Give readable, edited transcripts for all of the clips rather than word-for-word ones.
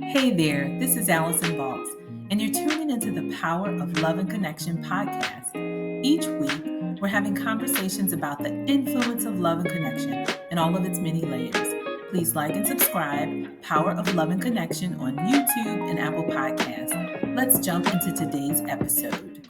Hey there, this is Allison Balks, and you're tuning into the Power of Love and Connection podcast. Each week, we're having conversations about the influence of love and connection and all of its many layers. Please like and subscribe Power of Love and Connection on YouTube and Apple Podcasts. Let's jump into today's episode.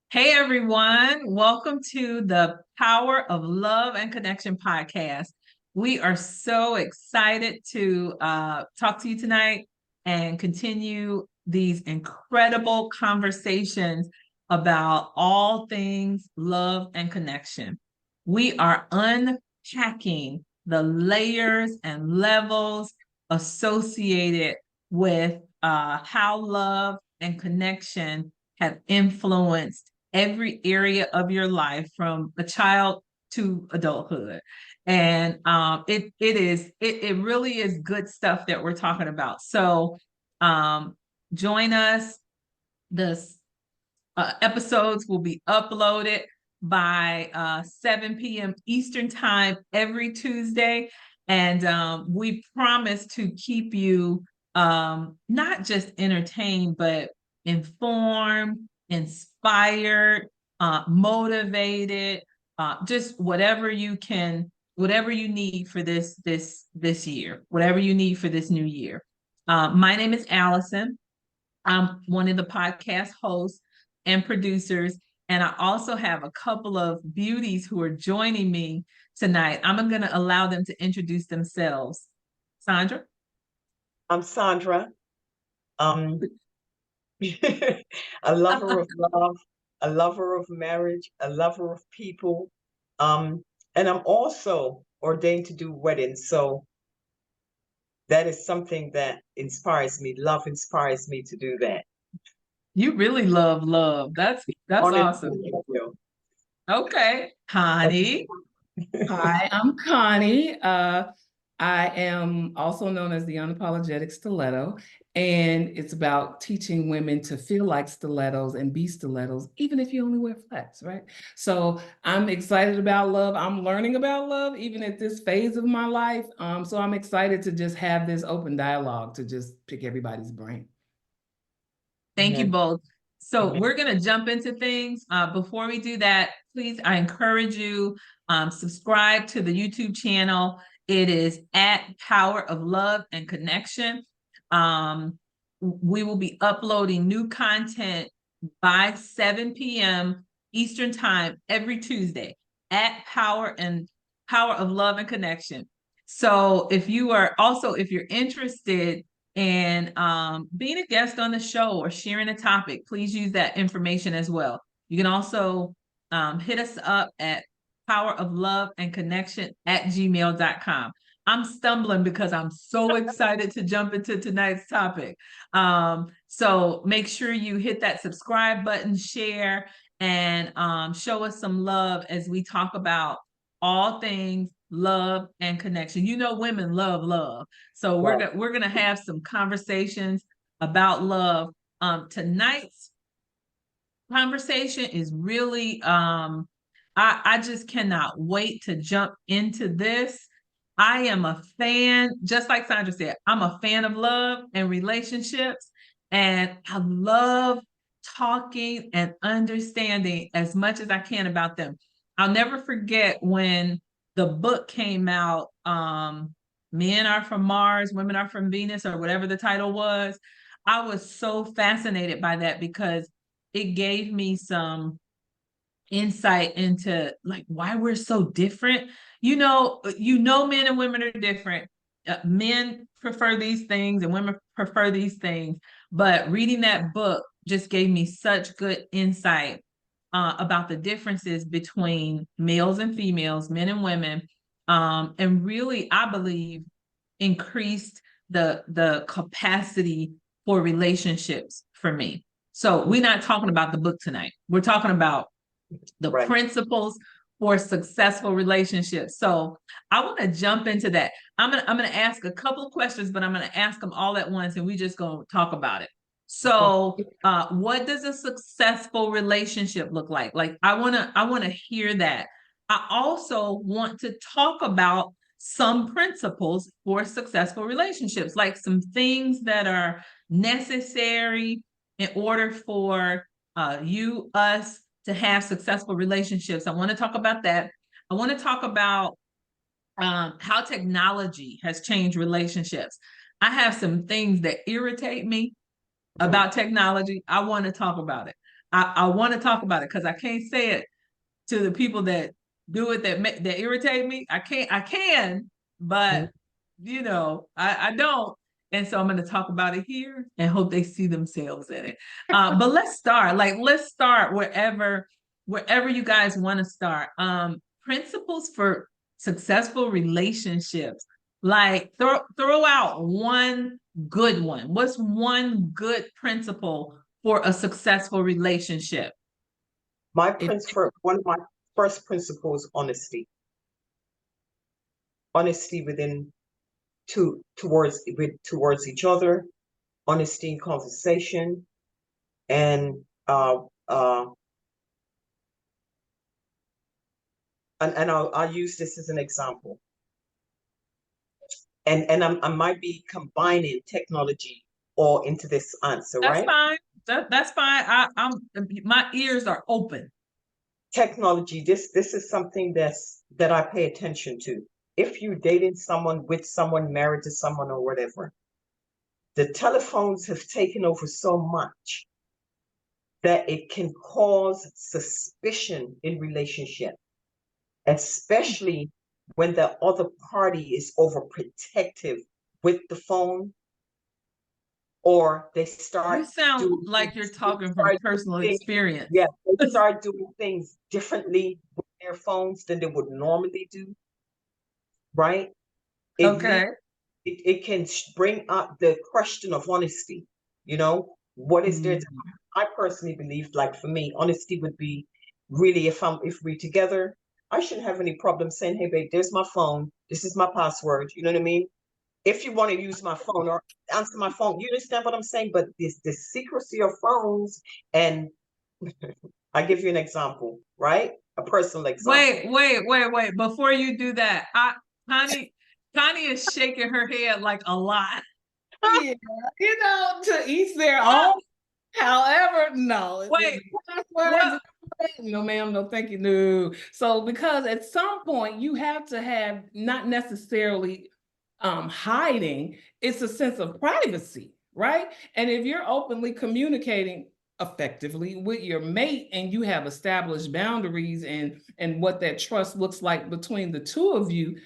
Hey everyone, welcome to the Power of Love and Connection podcast. We are so excited to talk to you tonight and continue these incredible conversations about all things love and connection. We are unpacking the layers and levels associated with how love and connection have influenced every area of your life from a child to adulthood. And it really is good stuff that we're talking about. So join us. The episodes will be uploaded by 7 p.m. Eastern time every Tuesday. And we promise to keep you not just entertained, but informed, inspired, motivated, just whatever you need for this year, whatever you need for this new year. My name is Allison. I'm one of the podcast hosts and producers, and I also have a couple of beauties who are joining me tonight. I'm going to allow them to introduce themselves. Sandra? I'm Sandra. A lover of love, a lover of marriage, a lover of people. And I'm also ordained to do weddings. So that is something that inspires me. Love inspires me to do that. You really love love. That's awesome. Okay. Connie. Hi, I'm Connie. I am also known as the Unapologetic Stiletto, and it's about teaching women to feel like stilettos and be stilettos, even if you only wear flats, right? So I'm excited about love. I'm learning about love, even at this phase of my life. So I'm excited to just have this open dialogue to just pick everybody's brain. Thank you both. So we're going to jump into things. Before we do that, please, I encourage you, subscribe to the YouTube channel. It is at Power of Love and Connection. We will be uploading new content by 7 p.m. Eastern time every Tuesday at Power of Love and Connection. So if you're interested in being a guest on the show or sharing a topic, please use that information as well. You can also hit us up at powerofloveandconnection@gmail.com. I'm stumbling because I'm so excited to jump into tonight's topic. So make sure you hit that subscribe button, share, and show us some love as we talk about all things love and connection. You know, women love love. So we're gonna have some conversations about love. Tonight's conversation is really I just cannot wait to jump into this. I am a fan, just like Sandra said, I'm a fan of love and relationships, and I love talking and understanding as much as I can about them. I'll never forget when the book came out, Men Are From Mars, Women Are From Venus, or whatever the title was. I was so fascinated by that because it gave me some insight into like why we're so different. Men and women are different. Men prefer these things and women prefer these things. But reading that book just gave me such good insight about the differences between males and females, men and women, and really, I believe, increased the capacity for relationships for me. So we're not talking about the book tonight. We're talking about the principles for successful relationships. So I want to jump into that. I'm gonna ask a couple of questions, but I'm gonna ask them all at once, and we just gonna talk about it. So what does a successful relationship look like? Like I wanna hear that. I also want to talk about some principles for successful relationships, like some things that are necessary in order for us to have successful relationships. I want to talk about that. I want to talk about how technology has changed relationships. I have some things that irritate me about technology. I want to talk about it. I want to talk about it because I can't say it to the people that do it that irritate me. I can, but you know, I don't. And so I'm going to talk about it here and hope they see themselves in it. But let's start wherever you guys want to start. Principles for successful relationships. Like throw out one good one. What's one good principle for a successful relationship? One of my first principles, honesty. Honesty towards each other, honesty in conversation, and I'll use this as an example. And I might be combining technology all into this answer, That's right? fine. That's fine. My ears are open. Technology, this is something that I pay attention to. If you're dating someone, with someone, married to someone, or whatever, the telephones have taken over so much that it can cause suspicion in relationship, especially when the other party is overprotective with the phone, or they start. You sound like you're talking from personal experience. Yeah, they start doing things differently with their phones than they would normally do, right? Okay. It can bring up the question of honesty. You know, what is there? I personally believe, like for me, honesty would be really, if we're together, I shouldn't have any problem saying, "Hey, babe, there's my phone. This is my password." You know what I mean? If you want to use my phone or answer my phone, you understand what I'm saying? But the secrecy of phones, and I give you an example, right? A personal example. Wait. Before you do that, Connie is shaking her head like a lot. Yeah, you know, to each their own. However, no. Wait. No, ma'am, no, thank you. No. So because at some point you have to have not necessarily hiding, it's a sense of privacy, right? And if you're openly communicating effectively with your mate and you have established boundaries and what that trust looks like between the two of you,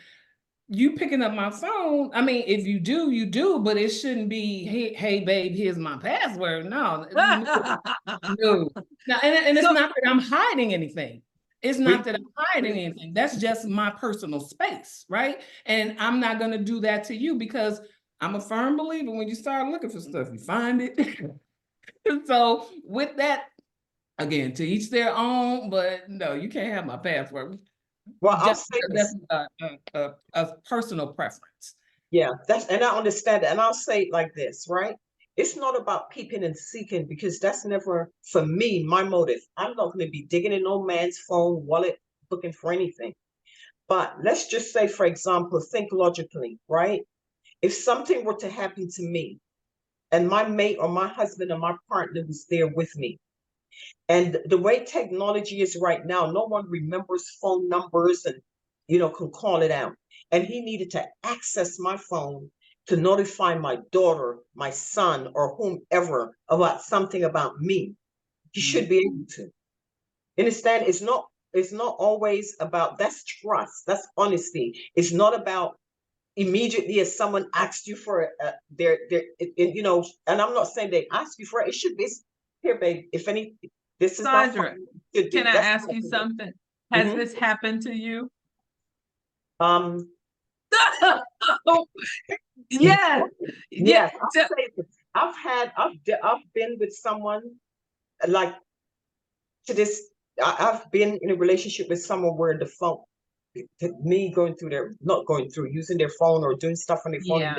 you picking up my phone, I mean, if you do, you do, but it shouldn't be, hey babe, here's my password. No. No. Now, and it's not that I'm hiding anything. It's not that I'm hiding anything. That's just my personal space, right? And I'm not going to do that to you because I'm a firm believer when you start looking for stuff, you find it. So with that, again, to each their own, but no, you can't have my password. Well, I'll say that's a personal preference. Yeah, and I understand that. And I'll say it like this, right? It's not about peeping and seeking, because that's never, for me, my motive. I'm not going to be digging in no man's phone, wallet, looking for anything. But let's just say, for example, think logically, right? If something were to happen to me and my mate or my husband or my partner was there with me, and the way technology is right now, no one remembers phone numbers and, can call it out. And he needed to access my phone to notify my daughter, my son, or whomever about something about me. He should be able to. Understand? It's not always about, that's trust, that's honesty. It's not about immediately as someone asks you for and I'm not saying they ask you for it. It should be, here, babe, if any, this is Sandra, can I ask you something? Has this happened to you? Yes. Yes. I've been with someone like to this. I've been in a relationship with someone where the phone, me using their phone or doing stuff on their phone. Yeah.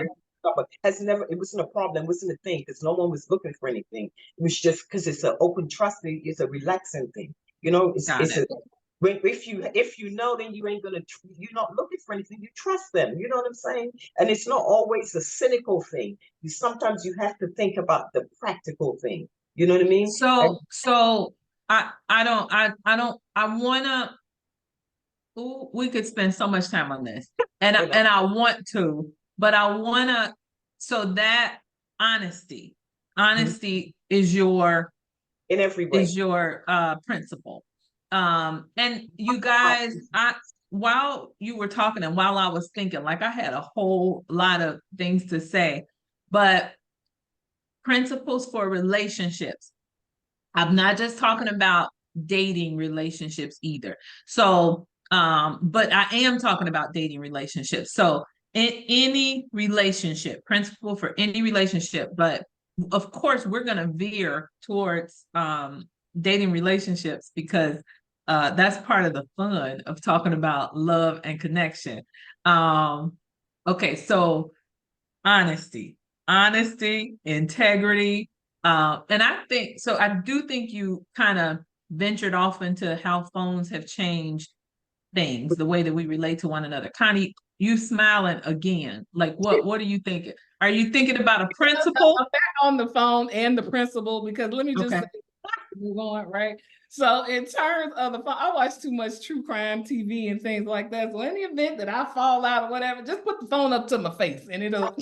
But it wasn't a problem, wasn't a thing, because no one was looking for anything. It was just because it's an open trust thing, it's a relaxing thing. if you know, then you ain't gonna you're not looking for anything. You trust them. You know what I'm saying? And it's not always a cynical thing. Sometimes you have to think about the practical thing. You know what I mean? And So I wanna. Ooh, we could spend so much time on this, and you know, and I want to, but I wanna. So that honesty, mhm, honesty is your in every way. principle. And you guys, while you were talking and while I was thinking, like I had a whole lot of things to say, but principles for relationships. I'm not just talking about dating relationships either. So, but I am talking about dating relationships. So, in any relationship, principle for any relationship, but of course, we're going to veer towards dating relationships because that's part of the fun of talking about love and connection. Okay, so honesty, integrity. And I think so. I do think you kind of ventured off into how phones have changed things, the way that we relate to one another. Connie, you smiling again. Like what are you thinking? Are you thinking about a principle? I'm back on the phone and the principal because let me just Okay. say, move on, right? So in terms of the phone, I watch too much true crime TV and things like that. So any event that I fall out or whatever, just put the phone up to my face and it'll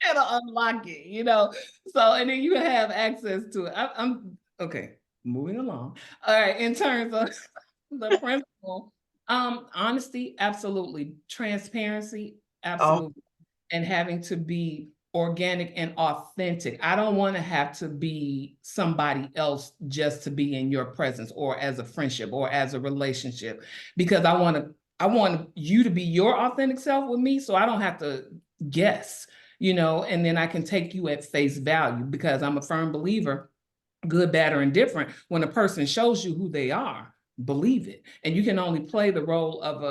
unlock it, you know. So and then you have access to it. I'm okay. Moving along. All right. In terms of the principle, honesty, absolutely. Transparency, Oh, absolutely. And having to be organic and authentic. I don't want to have to be somebody else just to be in your presence or as a friendship or as a relationship, because I want you to be your authentic self with me, so I don't have to guess, you know, and then I can take you at face value because I'm a firm believer, good, bad, or indifferent, when a person shows you who they are, believe it. And you can only play the role of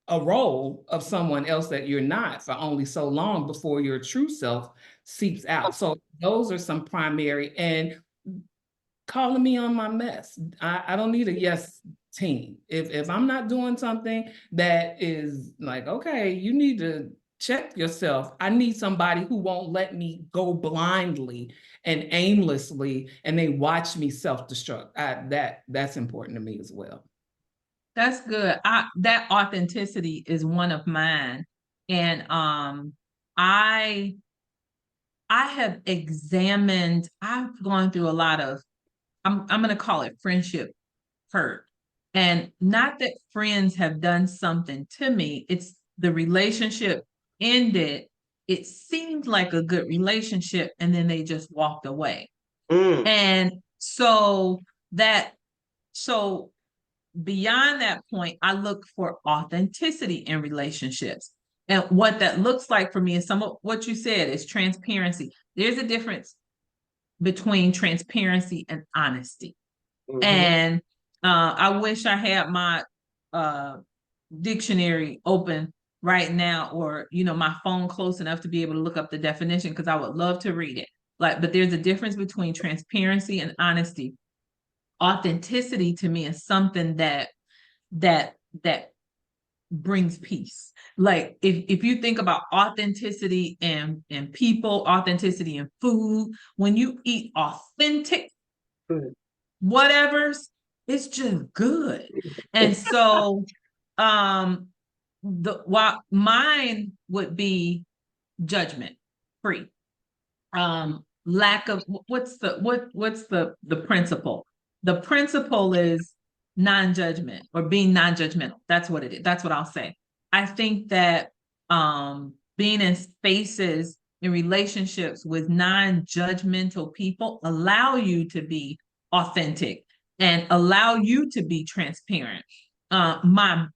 a role of someone else that you're not for only so long before your true self seeps out. So those are some primary, and calling me on my mess. I don't need a yes team. If I'm not doing something that is like, okay, you need to check yourself. I need somebody who won't let me go blindly and aimlessly and they watch me self-destruct. That's important to me as well. That's good. That authenticity is one of mine. And I I have examined, I've gone through a lot of, I'm going to call it friendship hurt. And not that friends have done something to me, it's the relationship ended. It seemed like a good relationship, and then they just walked away. mm, And so that, so beyond that point, I look for authenticity in relationships. And what that looks like for me is some of what you said is transparency. There's a difference between transparency and honesty. mhm. And I wish I had my uh, dictionary open right now, or my phone close enough to be able to look up the definition, because I would love to read it. But there's a difference between transparency and honesty. Authenticity to me is something that that brings peace. Like if you think about authenticity and people, authenticity in food, when you eat authentic Mm. whatever's, it's just good. And so what mine would be judgment free. Lack of what's the principle? The principle is non-judgment, or being non-judgmental. That's what it is. That's what I'll say. I think that being in spaces, in relationships with non-judgmental people, allow you to be authentic and allow you to be transparent. My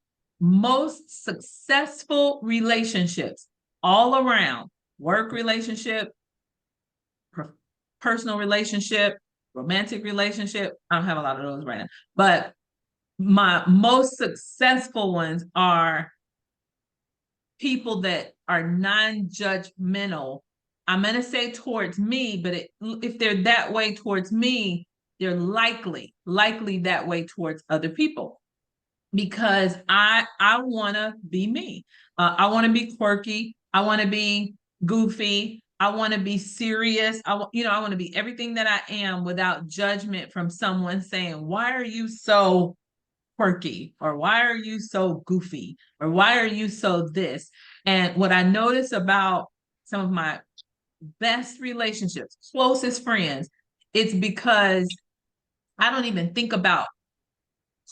most successful relationships all around, work relationship, personal relationship, romantic relationship. I don't have a lot of those right now, but my most successful ones are people that are non-judgmental. I'm going to say towards me, but if they're that way towards me, they're likely that way towards other people. because I want to be me. I want to be quirky. I want to be goofy. I want to be serious. I want to be everything that I am without judgment from someone saying, "Why are you so quirky?" or "Why are you so goofy?" or "Why are you so this?" And what I notice about some of my best relationships, closest friends, it's because I don't even think about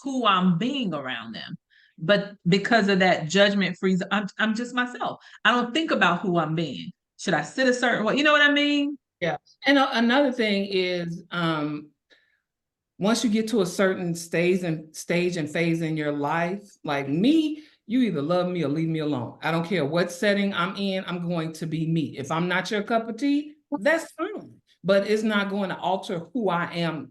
who I'm being around them. But because of that judgment free, I'm just myself. I don't think about who I'm being. Should I sit a certain way? You know what I mean? Yeah. And another thing is, once you get to a certain stage and phase in your life, like me, you either love me or leave me alone. I don't care what setting I'm in, I'm going to be me. If I'm not your cup of tea, that's fine. But it's not going to alter who I am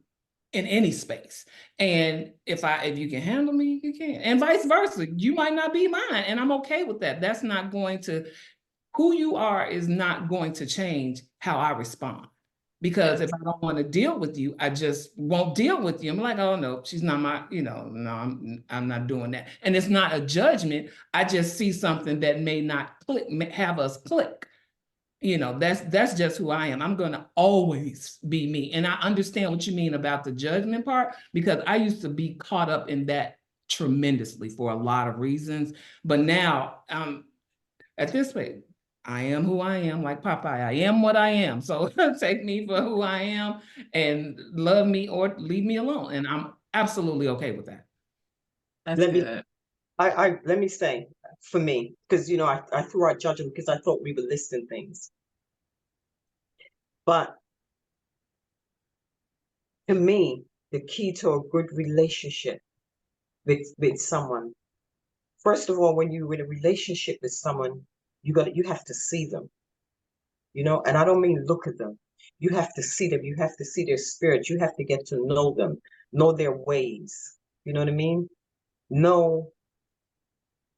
in any space. And if you can handle me, you can. And vice versa. You might not be mine, and I'm okay with that. That's not going to, who you are is not going to change how I respond. Because if I don't want to deal with you, I just won't deal with you. I'm like, oh no, she's not my, no, I'm not doing that. And it's not a judgment. I just see something that may not click, have us click. That's just who I am. I'm going to always be me. And I understand what you mean about the judgment part, because I used to be caught up in that tremendously for a lot of reasons. But now, at this point, I am who I am, like Popeye. I am what I am. So take me for who I am and love me or leave me alone. And I'm absolutely okay with that. That's Let me, good. let me say, for me, because I threw out judgment because I thought we were listing things. But to me, the key to a good relationship with someone, first of all, when you're in a relationship with someone, you have to see them, and I don't mean look at them. You have to see them. You have to see their spirit. You have to get to know them, know their ways. You know what I mean? Know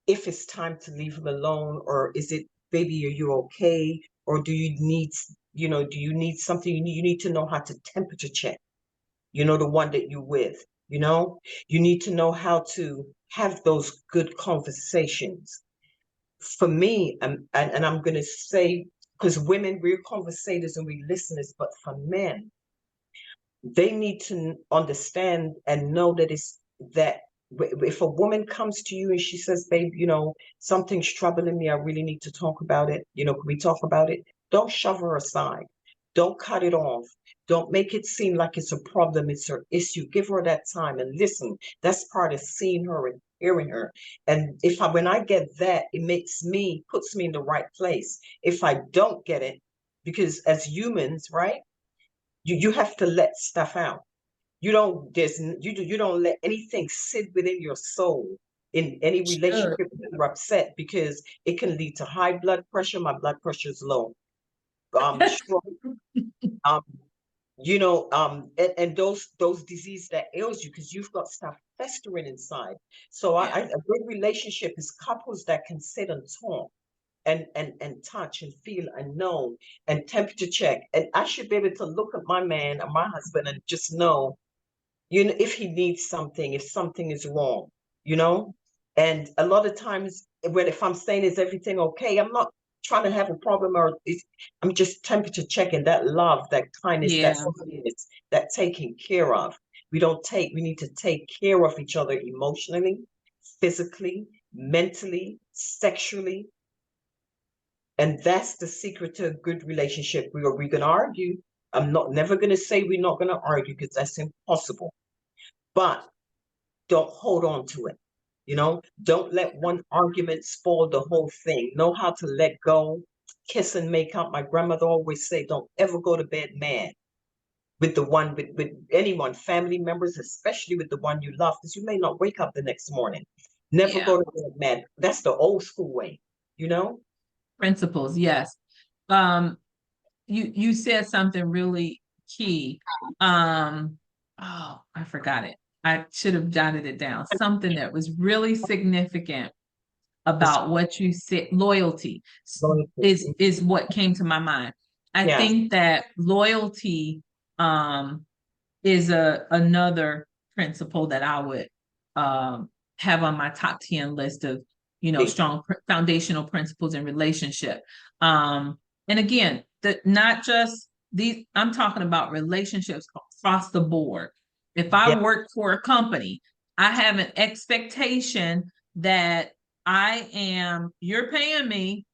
if it's time to leave them alone, or is it, baby, are you okay? Or do you need, do you need something? You need to know how to temperature check, the one that you're with, you need to know how to have those good conversations. For me, and I'm going to say, because women, we're conversators and we listeners, but for men, they need to understand and know that if a woman comes to you and she says, babe, something's troubling me, I really need to talk about it, can we talk about it? Don't shove her aside. Don't cut it off. Don't make it seem like it's a problem, it's her issue. Give her that time and listen. That's part of seeing her and hearing her. And when I get that, it puts me in the right place. If I don't get it, because as humans, right, you have to let stuff out. You don't let anything sit within your soul in any relationship that you're upset, because it can lead to high blood pressure. My blood pressure is low. Stroke, and those diseases that ails you because you've got stuff festering inside. So a good relationship is couples that can sit and talk and touch and feel and know and temperature check. And I should be able to look at my man or my husband and just know, if he needs something, if something is wrong, and a lot of times if I'm saying, is everything okay, I'm not trying to have a problem, I'm just temperature checking that love, that kindness, that taking care of. We need to take care of each other emotionally, physically, mentally, sexually. And that's the secret to a good relationship. We're going to argue. I'm never going to say we're not going to argue, because that's impossible. But don't hold on to it. Don't let one argument spoil the whole thing. Know how to let go, kiss and make up. My grandmother always say, don't ever go to bed mad with with anyone, family members, especially with the one you love, because you may not wake up the next morning. Never go to bed mad. That's the old school way, Principles, yes. You said something really key. I forgot it. I should have jotted it down. Something that was really significant about what you said. Loyalty is what came to my mind. I think that loyalty is another principle that I would have on my top 10 list of, Yeah. strong foundational principles in relationship. And again, not just these, I'm talking about relationships across the board. If I Yeah. work for a company, I have an expectation that you're paying me,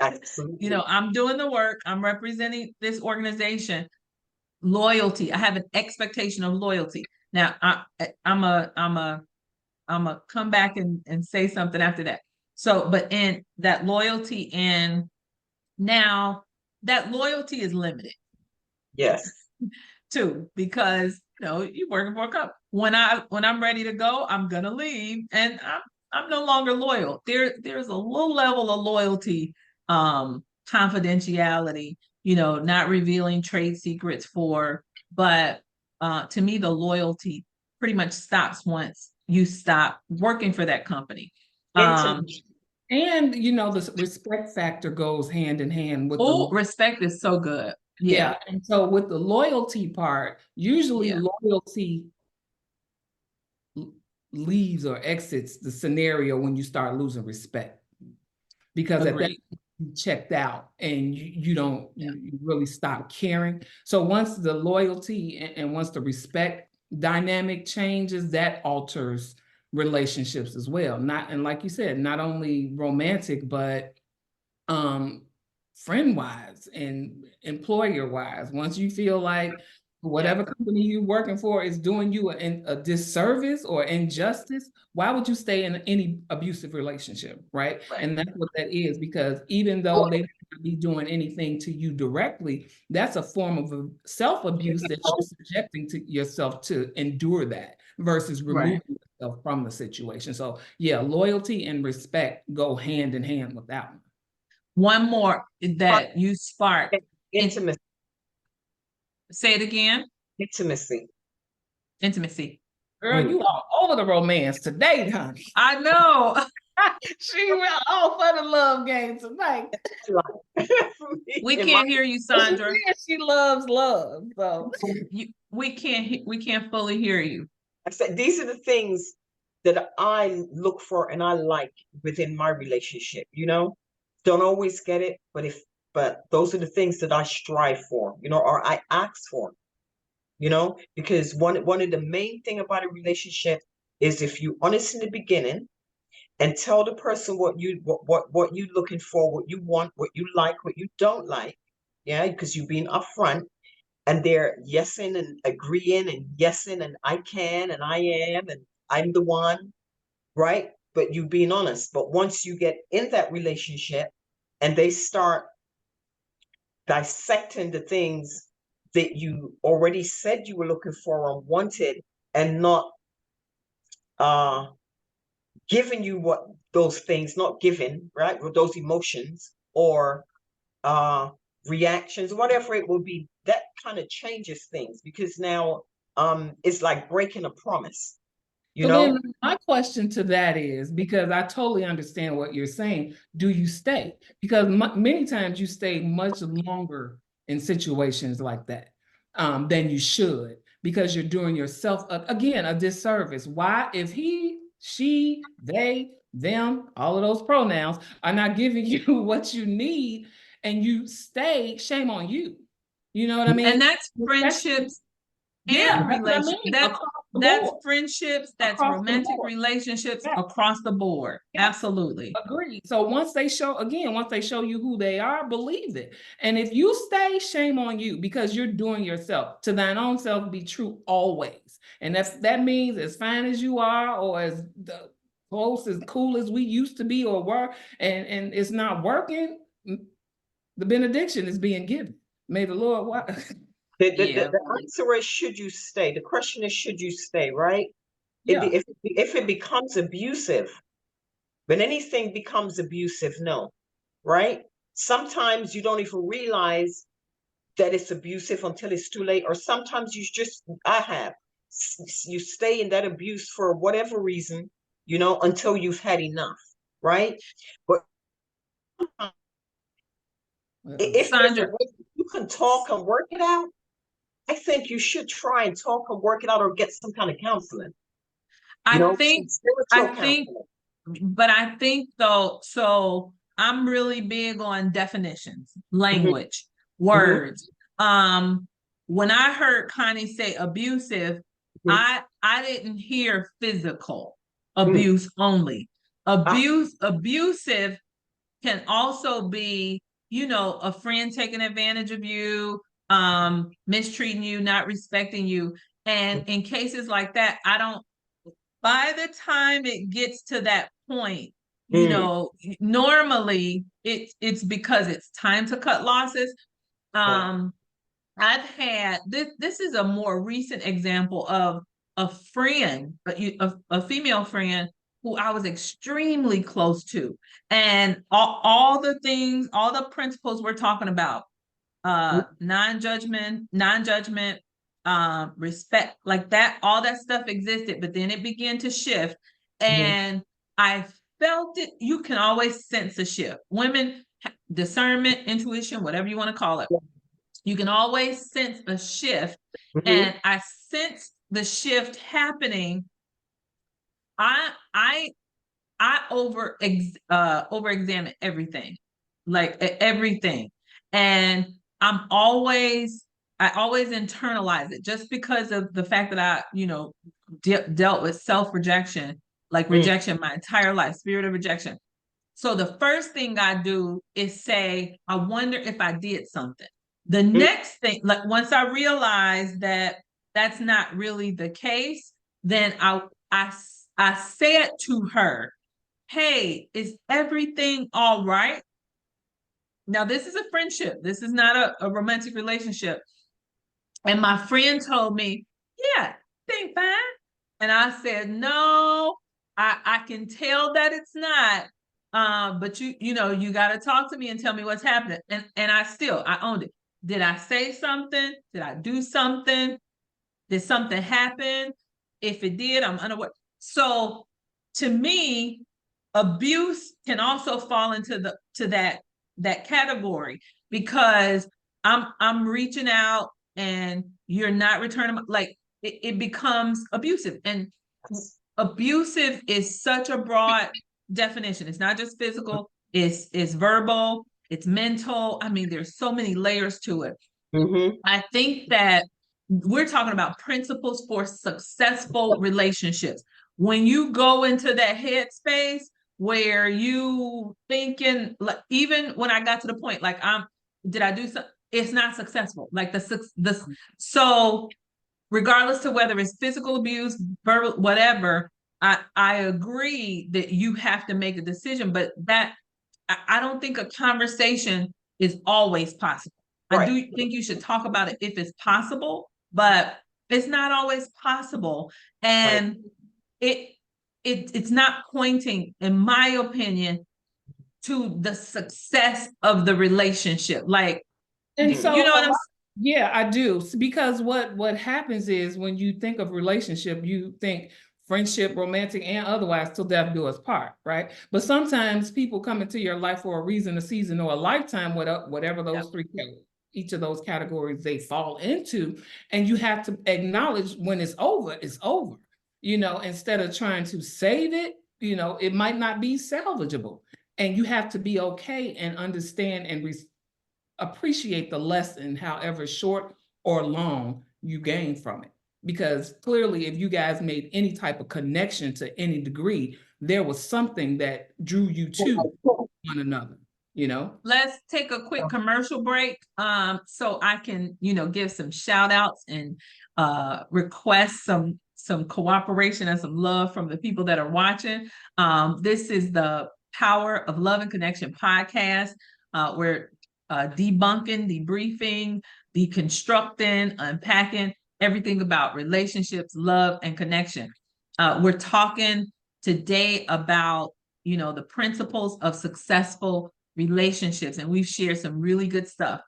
Absolutely. I'm doing the work, I'm representing this organization. Loyalty. I have an expectation of loyalty. Now, I'm a come back and say something after that. So, but in that loyalty, and now that loyalty is limited Yes. too, because you're working for a company. When I'm ready to go, I'm gonna leave, and I'm no longer loyal. There's a low level of loyalty, confidentiality, not revealing trade secrets but to me, the loyalty pretty much stops once you stop working for that company. Intimacy. And the respect factor goes hand in hand with Respect is so good. Yeah. And so with the loyalty part, usually Yeah. loyalty leaves or exits the scenario when you start losing respect. Because at that Agreed. you checked out and you really stop caring. So once the loyalty and once the respect dynamic changes, that alters relationships as well. And like you said, not only romantic, but friend-wise and employer-wise. Once you feel like whatever company you're working for is doing you a disservice or injustice, why would you stay in any abusive relationship, right? And that's what that is, because even though they might be doing anything to you directly, that's a form of self-abuse that you're subjecting to yourself to endure that versus removing yourself from the situation. So yeah, loyalty and respect go hand in hand with that one. One more that you sparked. Intimacy. Say it again. Intimacy. Intimacy. Girl, you all over the romance today, honey. I know. She went all for the love game tonight. We can't hear you, Sandra. She loves love. So we can't fully hear you. I said these are the things that I look for and I like within my relationship. Don't always get it, but those are the things that I strive for, or I ask for, because one of the main thing about a relationship is if you honest in the beginning and tell the person what you looking for, what you want, what you like, what you don't like, because you've been upfront, and they're yesing and agreeing and yesing and I can and I am and I'm the one, right? But you being honest. But once you get in that relationship and they start dissecting the things that you already said you were looking for or wanted, and not giving you what those things, not giving, right, with those emotions or reactions, whatever it will be, that kind of changes things, because now it's like breaking a promise. Then my question to that is, because I totally understand what you're saying, do you stay? Because many times you stay much longer in situations like that than you should, because you're doing yourself, again, a disservice. Why? If he, she, they, them, all of those pronouns are not giving you what you need and you stay, shame on you. You know what I mean? And that's friendships and relationships. That's friendships, that's romantic relationships across the board. Absolutely. Agreed. So once they show you who they are, believe it. And if you stay, shame on you, because you're doing yourself. To thine own self be true always. And that means as fine as you are, or as close, as cool as we used to be or were, and it's not working, the benediction is being given. May the Lord The answer is, should you stay? The question is, should you stay, right? Yeah. If it becomes abusive, when anything becomes abusive, no, right? Sometimes you don't even realize that it's abusive until it's too late. Or sometimes you stay in that abuse for whatever reason, until you've had enough, right? But if there's a way you can talk and work it out, I think you should try and talk and work it out, or get some kind of counseling. I think, spiritual think, counseling. but I think though, so I'm really big on definitions, Mhm, language, words. When I heard Connie say abusive, mhm, I didn't hear physical mm. abuse only. Ah, Abusive can also be, a friend taking advantage of you, mistreating you, not respecting you. And in cases like that, I don't, by the time it gets to that point, mm, normally it's because it's time to cut losses. right. Um, I've had this is a more recent example of a friend, a female friend who I was extremely close to. And all the things, all the principles we're talking about, Mm, non-judgment, respect, like that, all that stuff existed, but then it began to shift. mhm, And I felt it. You can always sense a shift. Women, discernment, intuition, whatever you want to call it, yeah, you can always sense a shift. mhm, And I sensed the shift happening. I over examine everything, like everything. And I always internalize it just because of the fact that I, dealt with self-rejection, like mm, rejection my entire life, spirit of rejection. So the first thing I do is say, I wonder if I did something. The mm, next thing, like once I realize that that's not really the case, then I said to her, "Hey, is everything all right?" Now this is a friendship. This is not a romantic relationship. And my friend told me, "Yeah, thing fine." And I said, "No, I can tell that it's not. But you got to talk to me and tell me what's happening." And I owned it. Did I say something? Did I do something? Did something happen? If it did, I'm unaware. So to me, abuse can also fall into that category, because I'm reaching out and you're not returning, like it becomes abusive. And abusive is such a broad definition. It's not just physical, it's verbal, it's mental. I mean, there's so many layers to it. mhm, I think that we're talking about principles for successful relationships. When you go into that headspace where you thinking, like, even when I got to the point, like, did I do something? It's not successful. Like so regardless to whether it's physical abuse, verbal, whatever, I agree that you have to make a decision, but that I don't think a conversation is always possible. I right, do think you should talk about it if it's possible, but it's not always possible. right. And it it's not pointing, in my opinion, to the success of the relationship. Like, And Mm, you so know a what I'm lot, yeah, I do. Because what happens is when you think of relationship, you think friendship, romantic, and otherwise till death do us part, right? But sometimes people come into your life for a reason, a season, or a lifetime, whatever Yep. those each of those categories they fall into, and you have to acknowledge when it's over, it's over. Instead of trying to save it, it might not be salvageable, and you have to be okay and understand and appreciate the lesson, however short or long you gain from it. Because clearly, if you guys made any type of connection to any degree, there was something that drew you to one another, you know? Let's take a quick commercial break, so I can, give some shout outs and request some cooperation and some love from the people that are watching. This is the Power of Love and Connection podcast. We're debunking, debriefing, deconstructing, unpacking everything about relationships, love, and connection. We're talking today about, the principles of successful relationships, and we've shared some really good stuff.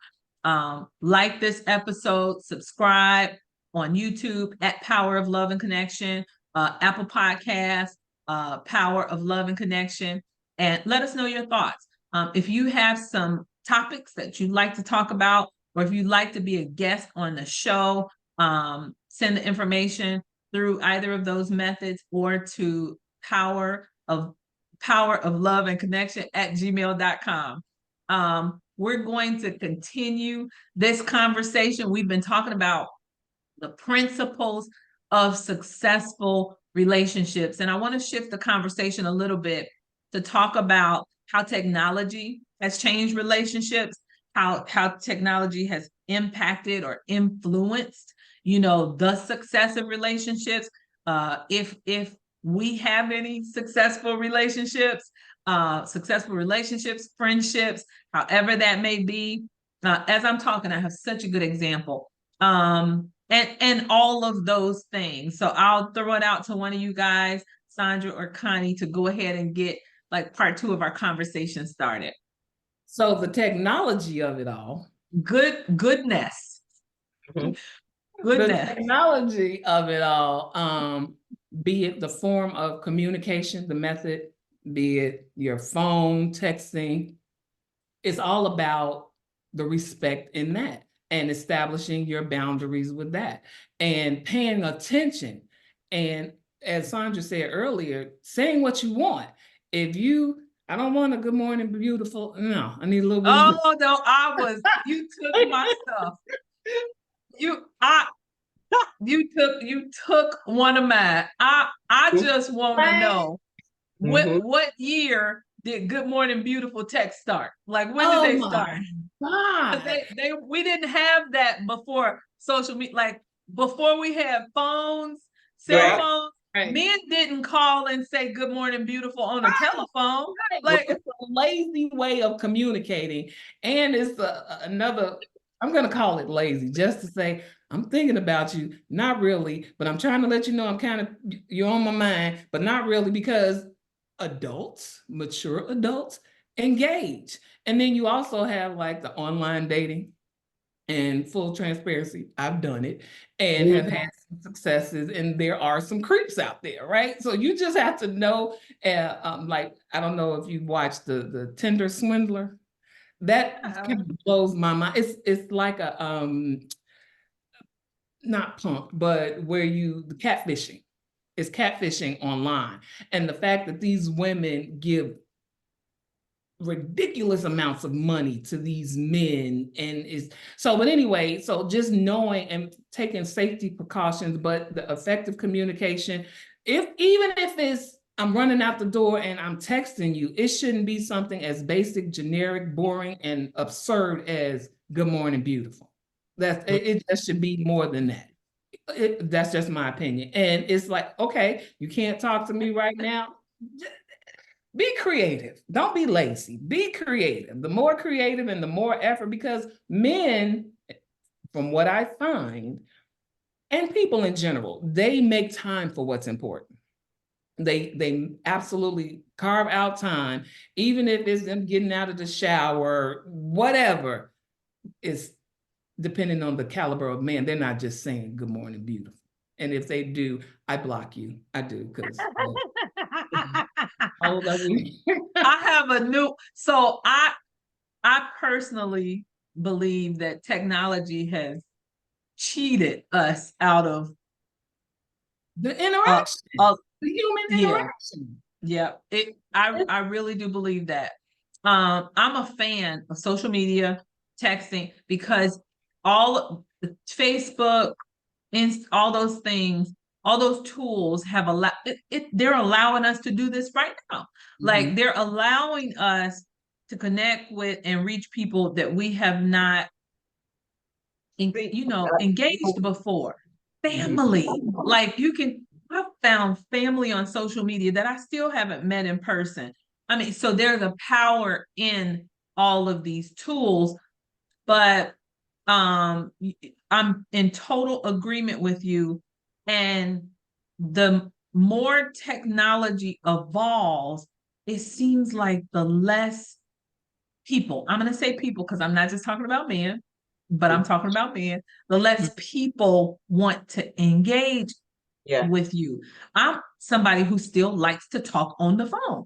Like this episode, subscribe on YouTube at Power of Love and Connection, Apple Podcasts, Power of Love and Connection, and let us know your thoughts. If you have some topics that you'd like to talk about, or if you'd like to be a guest on the show, send the information through either of those methods, or to powerofloveandconnection@gmail.com. We're going to continue this conversation. We've been talking about the principles of successful relationships, and I want to shift the conversation a little bit to talk about how technology has changed relationships, how technology has impacted or influenced, the success of relationships. If we have any successful relationships, friendships, however that may be. As I'm talking, I have such a good example. And all of those things. So I'll throw it out to one of you guys, Sandra or Connie, to go ahead and get like part 2 of our conversation started. So the technology of it all. Goodness. The technology of it all, be it the form of communication, the method, be it your phone, texting, it's all about the respect in that and establishing your boundaries with that and paying attention. And as Sandra said earlier, saying what you want. I don't want a good morning, beautiful. No, I need a little bit. Oh, no, you took my stuff. You took one of mine. I just want to know what year did Good Morning Beautiful text start? Like, when did they start? We didn't have that before social media. Like, before we had phones, cell phones. Right. Men didn't call and say good morning beautiful on a telephone. Like, it's a lazy way of communicating, and it's another, I'm going to call it lazy, just to say I'm thinking about you. Not really, but I'm trying to let you know you're on my mind, but not really, because mature adults engage. And then you also have like the online dating. And full transparency, I've done it and have had some successes, and there are some creeps out there, right? So you just have to know, like, I don't know if you watched the Tinder Swindler. That kind of blows my mind. It's like a not punk, but where the catfishing. It's catfishing online. And the fact that these women give ridiculous amounts of money to these men, but anyway, so just knowing and taking safety precautions, but the effective communication, even if it's I'm running out the door and I'm texting you, it shouldn't be something as basic, generic, boring, and absurd as good morning, beautiful. It just should be more than that. That's just my opinion. And it's like, okay, you can't talk to me right now. Be creative. Don't be lazy. Be creative. The more creative and the more effort, because men, from what I find, and people in general, they make time for what's important. They absolutely carve out time, even if it's them getting out of the shower, whatever, is depending on the caliber of man. They're not just saying good morning, beautiful. And if they do, I block you. I do, because I have a new, so I personally believe that technology has cheated us out of the interaction, the human interaction. Yeah, I really do believe that. I'm a fan of social media, texting, because all Facebook, all those things, all those tools have they're allowing us to do this right now. Like, they're allowing us to connect with and reach people that we have not, engaged before. Family, like I've found family on social media that I still haven't met in person. I mean, so there's a power in all of these tools, but I'm in total agreement with you. And the more technology evolves, it seems like the less people, I'm going to say people, because I'm not just talking about men, but I'm talking about men, the less people want to engage with you. I'm somebody who still likes to talk on the phone.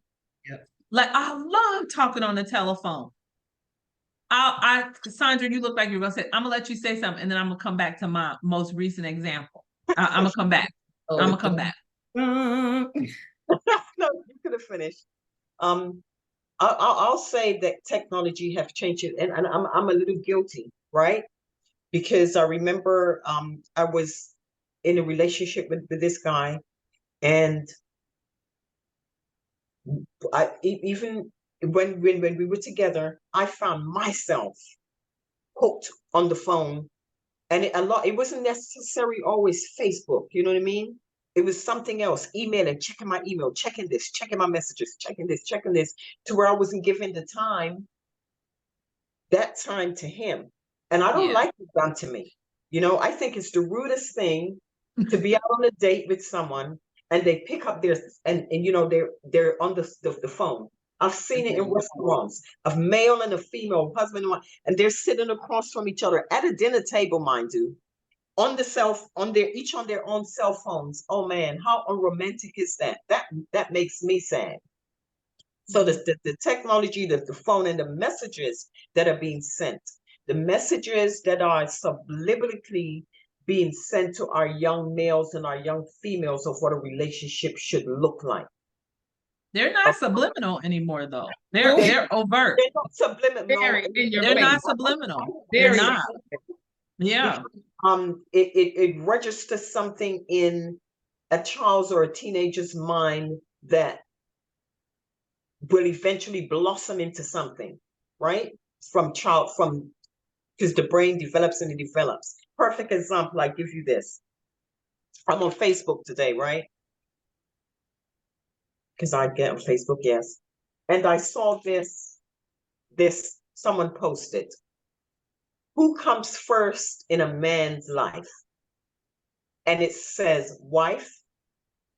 Like, I love talking on the telephone. Sandra, you look like you're going to say, I'm going to let you say something, and then I'm going to come back to my most recent example. I'm going to come back. Oh, I'm gonna come back. No, you could have finished. I'll say that technology have changed it, and I'm a little guilty, right? Because I remember I was in a relationship with this guy, and even when we were together, I found myself hooked on the phone, and it wasn't necessarily always Facebook, you know what I mean? It was something else, emailing, checking my email, checking this, checking my messages, checking this, to where I wasn't giving that time to him. And I don't Yeah. like it done to me. You know, I think it's the rudest thing to be out on a date with someone and they pick up and you know, they're on the phone. I've seen it in restaurants of male and a female, husband and wife, and they're sitting across from each other at a dinner table, mind you, on each on their own cell phones. Oh man, how unromantic is that? That makes me sad. So the technology, the phone, and the messages that are being sent, the messages that are subliminally being sent to our young males and our young females of what a relationship should look like. They're not subliminal anymore, though. They're They're overt. They're not subliminal. very in your They're face. not subliminal. They're Very. not. Yeah. It registers something in a child's or a teenager's mind that will eventually blossom into something, right? Because the brain develops and it develops. Perfect example, I give you this. I'm on Facebook today, right? Because I get on Facebook, yes. And I saw this, someone posted, who comes first in a man's life? And it says wife,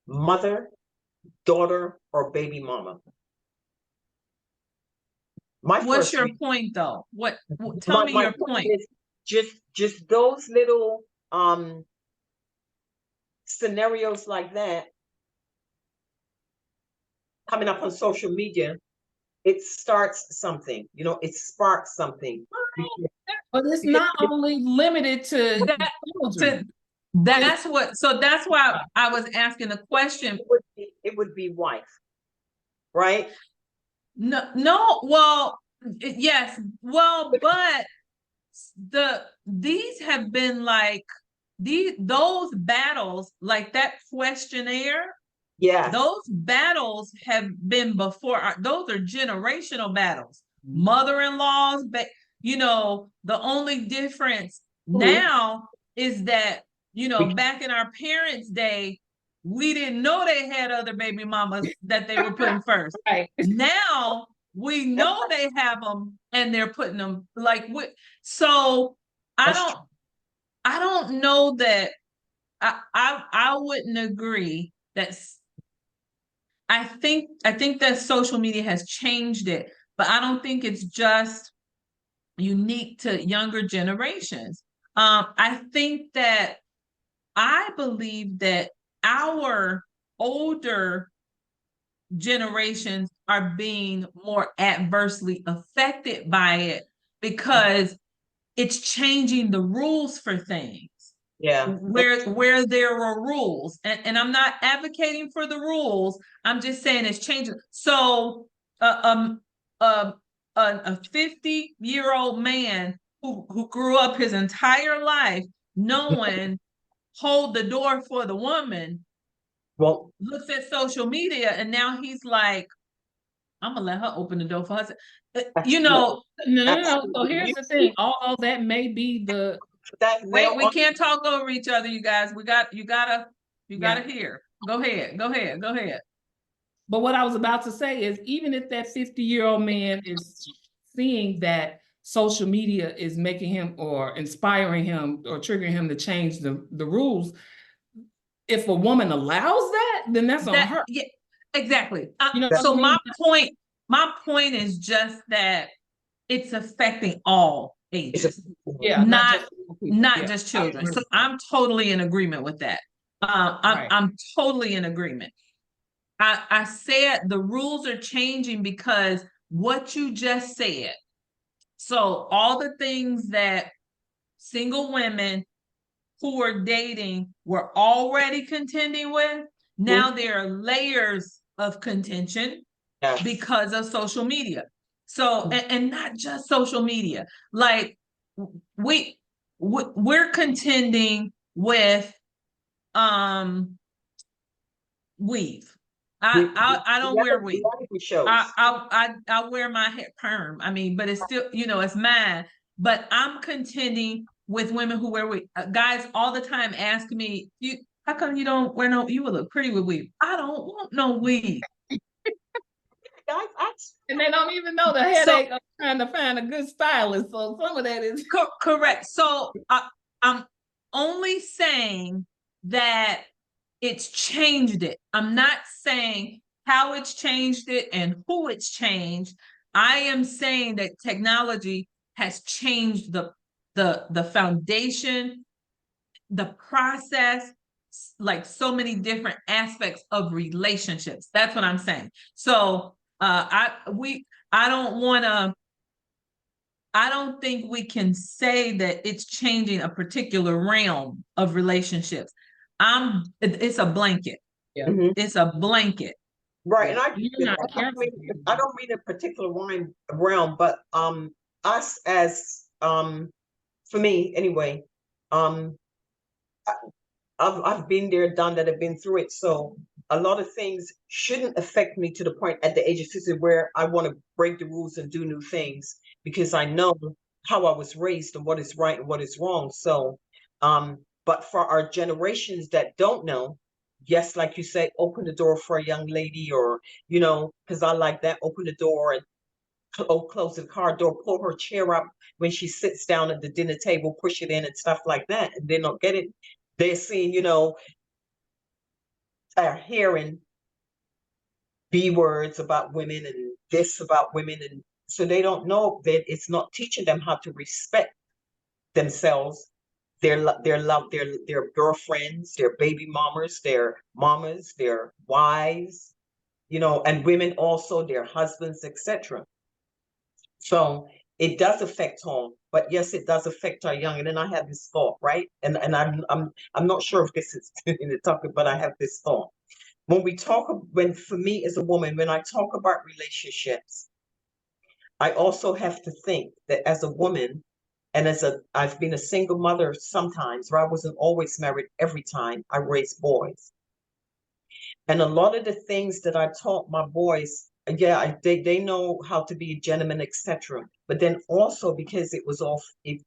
mother, daughter, or baby mama. What's your point, though? Tell me your point. Is just those little scenarios like that coming up on social media, it starts something, you know, it sparks something. But it's not only limited to children. That's why I was asking the question. It would be wife, right? No, well, yes, well, but these have been like those battles, like that questionnaire. Yeah, those battles have been before. Those are generational battles. Mother-in-laws, but you know, the only difference now is that, you know, back in our parents' day, we didn't know they had other baby mamas that they were putting first. Right. Now we know they have them and they're putting them like so I don't know that I wouldn't agree that. I think that social media has changed it, but I don't think it's just unique to younger generations. I believe that our older generations are being more adversely affected by it because it's changing the rules for things. Yeah. Where there were rules. And I'm not advocating for the rules. I'm just saying it's changing. So a 50-year-old man who grew up his entire life knowing hold the door for the woman, well, looks at social media and now he's like, I'm gonna let her open the door for her. You know, no. So here's the thing. All that may be the wait, we can't talk over each other, you guys. You gotta hear. Go ahead. But what I was about to say is, even if that 50-year-old man is seeing that social media is making him or inspiring him or triggering him to change the rules, if a woman allows that, then that's on her. Yeah, exactly. You know so my point is just that it's affecting all ages. Yeah, not just children. So I'm totally in agreement with that. I'm totally in agreement. I said the rules are changing because what you just said. So all the things that single women who are dating were already contending with. Now there are layers of contention Yes. because of social media. So, and not just social media, like we're contending with weave. I don't wear weave. I wear my hair perm. I mean, but it's still, it's mine. But I'm contending with women who wear weave. Guys all the time ask me, how come you don't wear no? You would look pretty with weave. I don't want no weave. And they don't even know the headache of trying to find a good stylist. So some of that is correct. So I'm only saying that it's changed it. I'm not saying how it's changed it and who it's changed. I am saying that technology has changed the foundation, the process, like so many different aspects of relationships. That's what I'm saying. So I don't think we can say that it's changing a particular realm of relationships. It's a blanket. Yeah. It's a blanket. Right. And I don't mean a particular realm, but us as for me anyway, I've been there, done that, I've been through it. So a lot of things shouldn't affect me to the point at the age of 60 where I want to break the rules and do new things, because I know how I was raised and what is right and what is wrong. So, but for our generations that don't know, yes, like you say, open the door for a young lady, or, because I like that, open the door and close the car door, pull her chair up when she sits down at the dinner table, push it in and stuff like that. And they don't get it. They're seeing, hearing B words about women and this about women. And so they don't know that it's not teaching them how to respect themselves, their girlfriends, their baby mamas, their wives, and women also, their husbands, etc. So it does affect home, but yes, it does affect our young. And then I have this thought, right? And I'm not sure if this is in the topic, but I have this thought. For me as a woman, when I talk about relationships, I also have to think that as a woman, and I've been a single mother sometimes, where I wasn't always married every time. I raised boys. And a lot of the things that I taught my boys, they know how to be a gentleman, etc. But then also, because it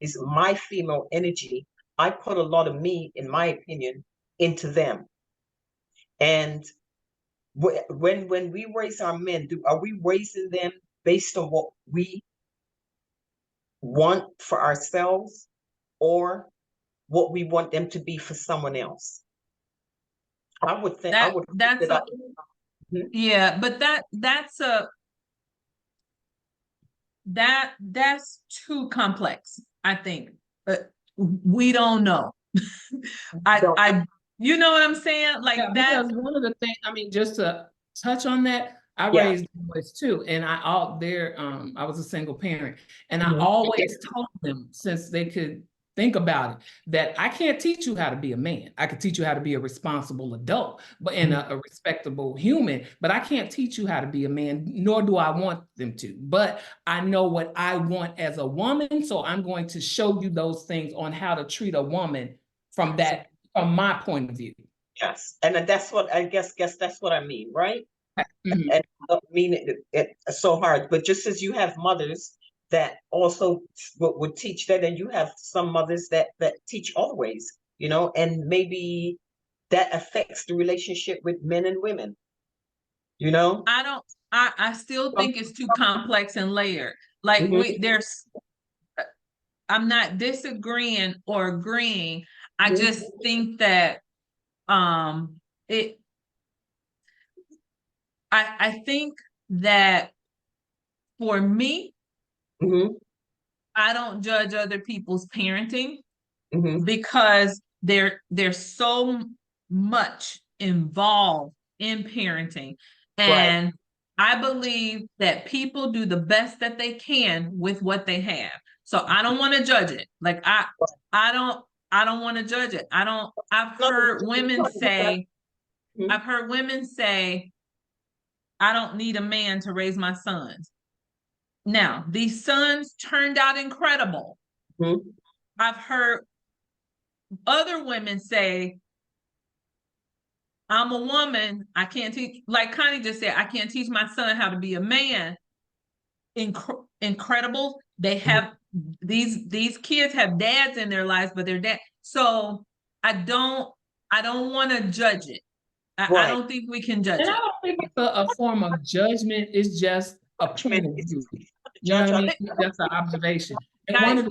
is my female energy, I put a lot of me, in my opinion, into them. And when we raise our men, are we raising them based on what we want for ourselves, or what we want them to be for someone else? I would think yeah, but that's too complex, I think. We don't know. You know what I'm saying? Like that. Because one of the things, I mean, just to touch on that, I raised boys too, and I was a single parent, and I always told them, since they could think about it, that I can't teach you how to be a man. I could teach you how to be a responsible adult, but a respectable human. But I can't teach you how to be a man, nor do I want them to. But I know what I want as a woman, so I'm going to show you those things on how to treat a woman from my point of view. Yes, and that's what I guess that's what I mean, right? And I don't mean it so hard, but just as you have mothers that also would teach that, and you have some mothers that teach always, and maybe that affects the relationship with men and women, I still think it's too complex and layered. Like I'm not disagreeing or agreeing. I just think that I think that for me, I don't judge other people's parenting because there's so much involved in parenting. And I believe that I do the best that they can with what they have. So I don't want to judge it. Like I don't, I don't want to judge it. I've No, heard no, women no, say, Mhm. I've heard women say, I don't need a man to raise my sons. Now, these sons turned out incredible. Mhm. I've heard other women say, I'm a woman. I can't teach, like Connie just said, I can't teach my son how to be a man. Incredible. They have these kids have dads in their lives, but they're dad. So I don't want to judge it. I Right. don't think we can judge And I it. don't think it's a form of judgment. It's just a point of It's view. You know judge. what I mean? That's an observation. And one Guys, of the,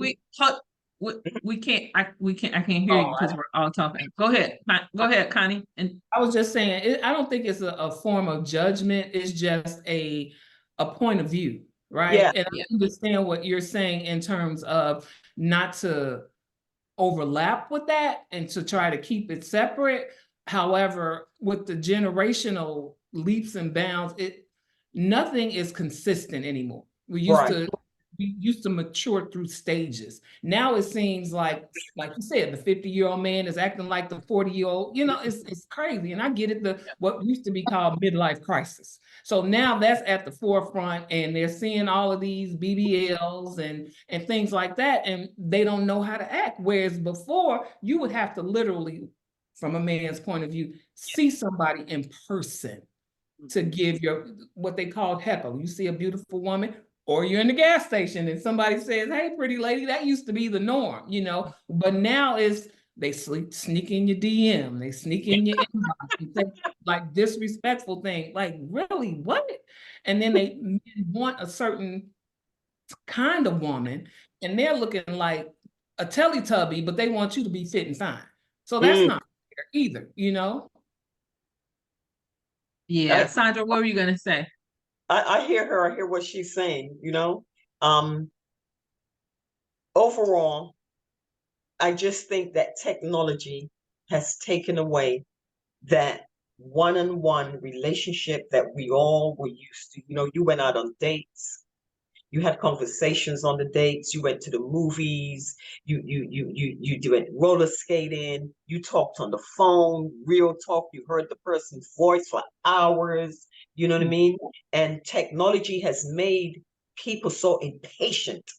we can't I can't hear you oh, because we're all talking. Go ahead. Go ahead, Connie. And I was just saying, I don't think it's a form of judgment. It's just a point of view, right? Yeah. And I understand what you're saying in terms of not to overlap with that and to try to keep it separate. However, with the generational leaps and bounds, nothing is consistent anymore. Right. We used to mature through stages. Now it seems like you said, the 50-year-old man is acting like the 40-year-old. It's crazy. And I get it, what used to be called midlife crisis. So now that's at the forefront, and they're seeing all of these BBLs and things like that, and they don't know how to act. Whereas before, you would have to literally, from a man's point of view, see somebody in person to give what they called heckle. You see a beautiful woman, or you're in the gas station and somebody says, "Hey, pretty lady," that used to be the norm, but now they sneak in your DM, they sneak in your inbox and say like disrespectful thing. Like, really, what? And then they want a certain kind of woman, and they're looking like a Teletubby, but they want you to be fit and fine. So that's not fair either, yeah, Sandra, what were you gonna say? I hear her. I hear what she's saying. Overall, I just think that technology has taken away that one-on-one relationship that we all were used to. You went out on dates, you had conversations on the dates, you went to the movies, you did roller skating, you talked on the phone, real talk, you heard the person's voice for hours, you know what I mean? And technology has made people so impatient.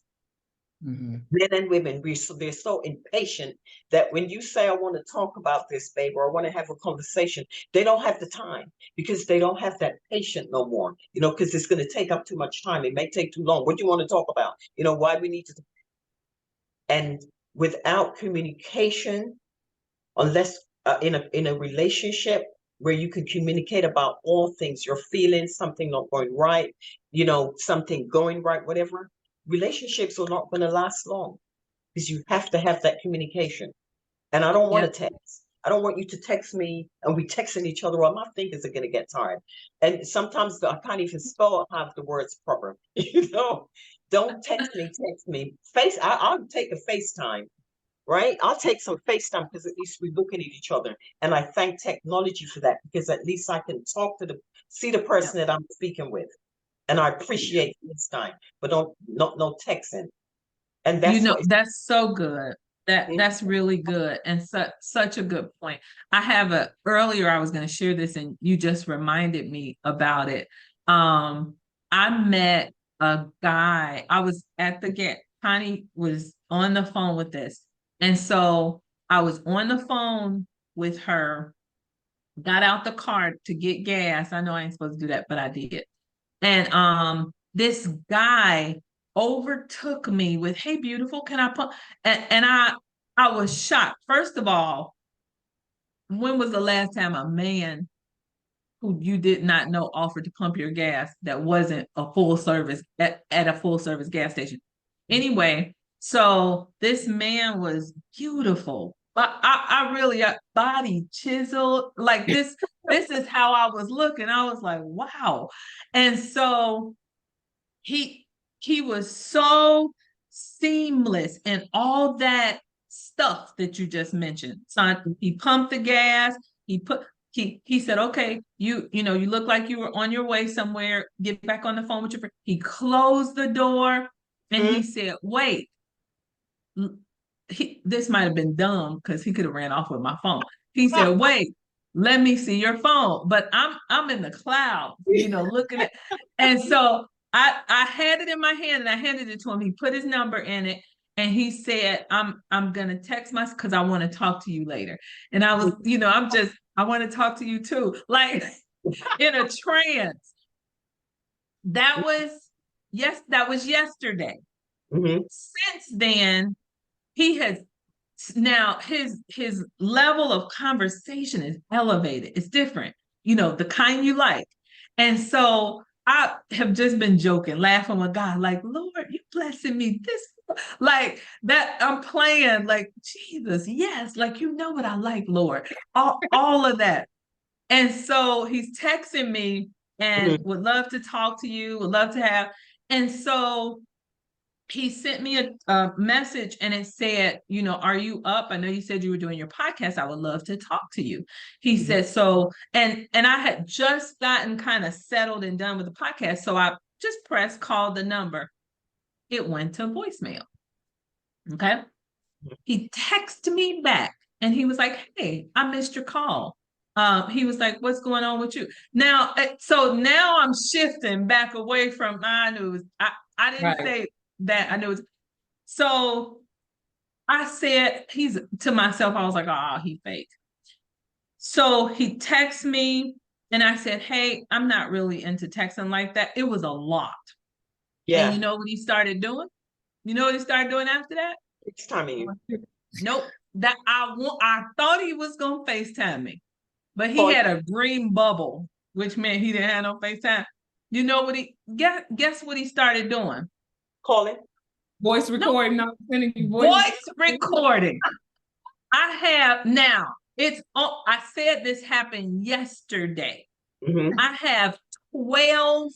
Men and women, they're so impatient that when you say, I want to talk about this, babe, or I want to have a conversation, they don't have the time because they don't have that patience no more, because it's going to take up too much time. It may take too long. What do you want to talk about? Why we need to. And without communication, unless in a relationship where you can communicate about all things, your feelings, something not going right, something going right, whatever, relationships are not going to last long because you have to have that communication. And I don't want to text. I don't want you to text me and we texting each other while my fingers are going to get tired. And sometimes I can't even spell half the words proper. Don't text me. I'll take a FaceTime, right? I'll take some FaceTime because at least we're looking at each other. And I thank technology for that because at least I can see the person that I'm speaking with. And I appreciate FaceTime, but no texting. And that's so good. That's really good and such a good point. Earlier I was going to share this and you just reminded me about it. I met a guy. I was at the gate. Connie was on the phone with this. And so I was on the phone with her, got out the car to get gas. I know I ain't supposed to do that, but I did. And this guy overtook me with, "Hey, beautiful, can I pump?" And I was shocked. First of all, when was the last time a man who you did not know offered to pump your gas that wasn't a full service at a full service gas station? Anyway, so this man was beautiful. But I really body chiseled like this. This is how I was looking. I was like, wow. And so he was so seamless and all that stuff that you just mentioned. So he pumped the gas. He said, "Okay, you look like you were on your way somewhere. Get back on the phone with your friend." He closed the door and he said, "Wait, this might have been dumb because he could have ran off with my phone. He said, wait, let me see your phone. But I'm in the cloud, looking at, and so I had it in my hand and I handed it to him. He put his number in it and he said, I'm gonna text because I want to talk to you later. And I was, I want to talk to you too. Like in a trance. That was yesterday. Mhm. Since then, he has now his level of conversation is elevated. It's different, the kind you like. And so I have just been joking, laughing with God, like, Lord, you blessing me this, like that. I'm playing like, Jesus, yes, like, what I like, Lord, all of that. And so he's texting me and Mhm. would love to talk to you, would love to have. And so he sent me a message and it said, are you up? I know you said you were doing your podcast. I would love to talk to you. He said, so, and I had just gotten kind of settled and done with the podcast. So I just called the number. It went to voicemail. Okay. He texted me back and he was like, hey, I missed your call. He was like, what's going on with you? Now, so now I'm shifting back away from my news. I didn't say that. I knew it was, so I said, to myself, I was like, oh, he fake. So he texts me and I said, hey, I'm not really into texting like that. It was a lot. Yeah. And you know what he started doing? You know what he started doing after that? FaceTiming you. Nope. That I thought he was gonna FaceTime me, but he had a green bubble, which meant he didn't have no FaceTime. You know what guess what he started doing? Calling. Voice recording, not sending you voice recording. I have now. I said this happened yesterday. Mhm. I have 12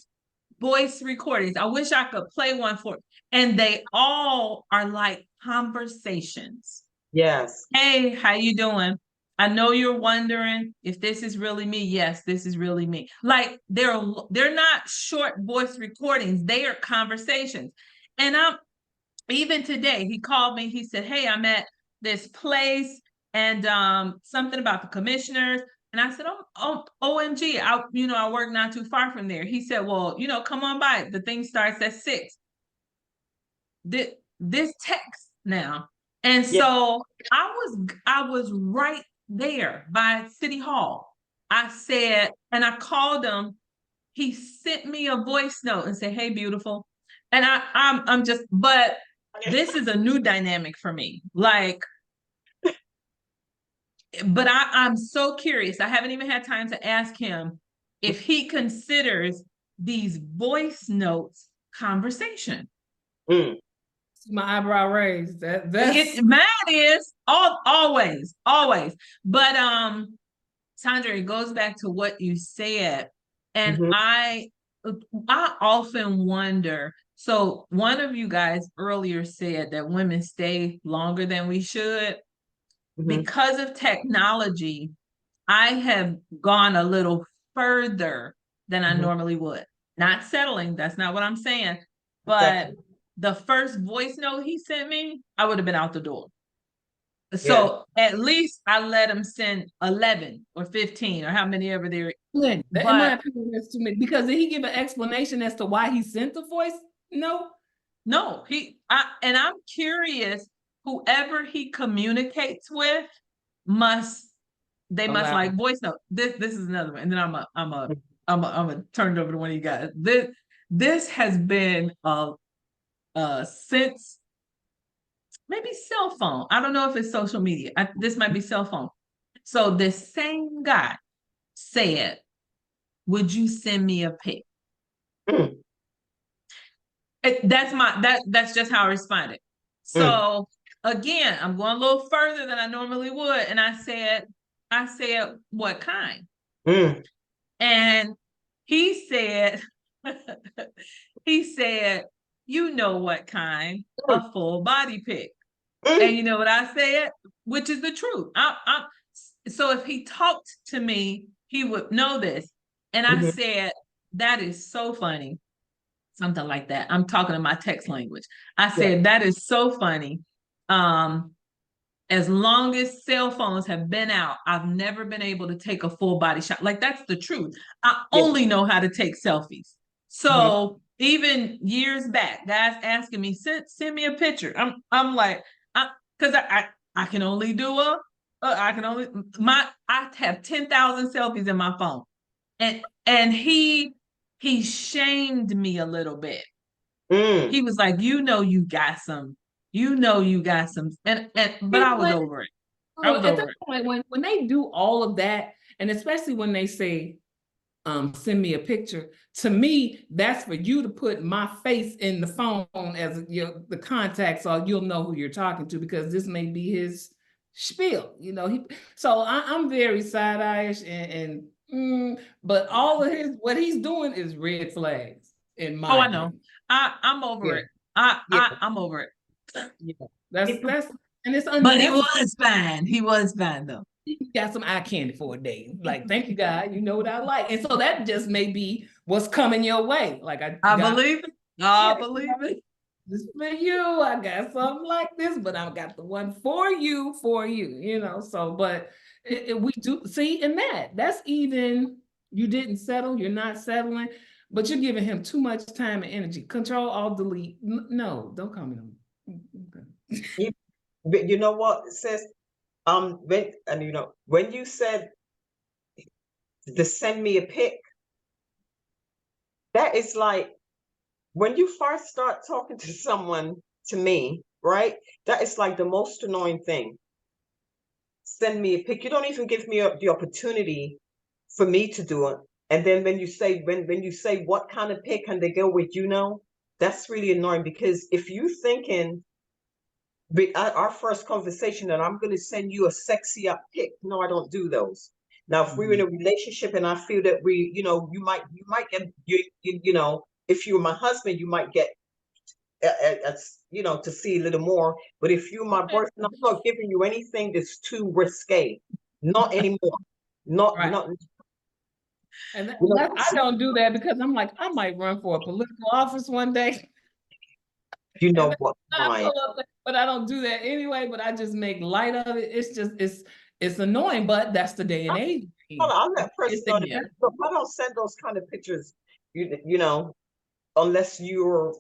voice recordings. I wish I could play one for you. And they all are like conversations. Yes. Hey, how you doing? I know you're wondering if this is really me. Yes, this is really me. Like they're not short voice recordings. They are conversations. And even today, he called me. He said, hey, I'm at this place and something about the commissioners. And I said, oh, OMG, I work not too far from there. He said, well, come on by. The thing starts at 6. This text now. And so I was right there by City Hall. I said, and I called him. He sent me a voice note and said, hey, beautiful. And I'm just, but this is a new dynamic for me. Like, but I'm so curious. I haven't even had time to ask him if he considers these voice notes conversation. Mm. My eyebrow raised. That's mine is always. But Sandra, it goes back to what you said. And Mhm. I often wonder. So one of you guys earlier said that women stay longer than we should. Mhm. Because of technology. I have gone a little further than I normally would. Not settling, that's not what I'm saying. But the first voice note he sent me, I would have been out the door. So at least I let him send 11 or 15 or how many ever there. in my opinion, that's too many. Because did he give an explanation as to why he sent the voice? No, and I'm curious. Whoever he communicates with must like voice note. This is another one, and then I'm a turn it over to one of you guys. This has been since maybe cell phone. I don't know if it's social media. This might be cell phone. So this same guy said, "Would you send me a pic?" Mm. That's just how I responded. So again, I'm going a little further than I normally would, and I said, "What kind?" Mm. And he said, you know what kind? A full body pic. And you know what I said? Which is the truth. So if he talked to me, he would know this. And I said, that is so funny. Something like that. I'm talking in my text language. I said, that is so funny. as long as cell phones have been out, I've never been able to take a full body shot. Like, that's the truth. I Yeah. only know how to take selfies. So even years back, guys asking me, send me a picture. I'm like, because I can only do I have 10,000 selfies in my phone. And he shamed me a little bit. He was like, you got some, but I was over it. I was At over that it. point, when they do all of that, and especially when they say, send me a picture, to me, that's for you to put my face in the phone as the contact, so you'll know who you're talking to, because this may be his spiel, so I'm very side-eye-ish, but all of what he's doing is red flags in my I know. I'm over it. I'm over it. Yeah. That's and it's But he was fine. He was fine though. He got some eye candy for a day. Like, thank you, God. You know what I like. And so that just may be what's coming your way. Like, I believe it. I believe it. This for you. I got something like this, but I got the one for you, So, but we do see in that's even, you didn't settle, you're not settling, but you're giving him too much time and energy. Control, Alt, Delete. No, don't call me no more. But you know what, sis? When you said to send me a pic, that is like, when you first start talking to someone, to me, right? That is like the most annoying thing. Send me a pic. You don't even give me the opportunity for me to do it. And then when you say what kind of pic, and they go with, that's really annoying, because if you thinking our first conversation that I'm going to send you a sexy up pic, no, I don't do those. Now, if we're in a relationship and I feel that you might get, if you're my husband, you might get, to see a little more. But if you're my boyfriend, I'm not giving you anything that's too risque. Not anymore. Not. And I don't do that because I'm like, I might run for a political office one day. You know what? But I don't do that anyway. But I just make light of it. It's just it's annoying, but that's the day and age. I'll let person know that. I don't send those kind of pictures, unless you're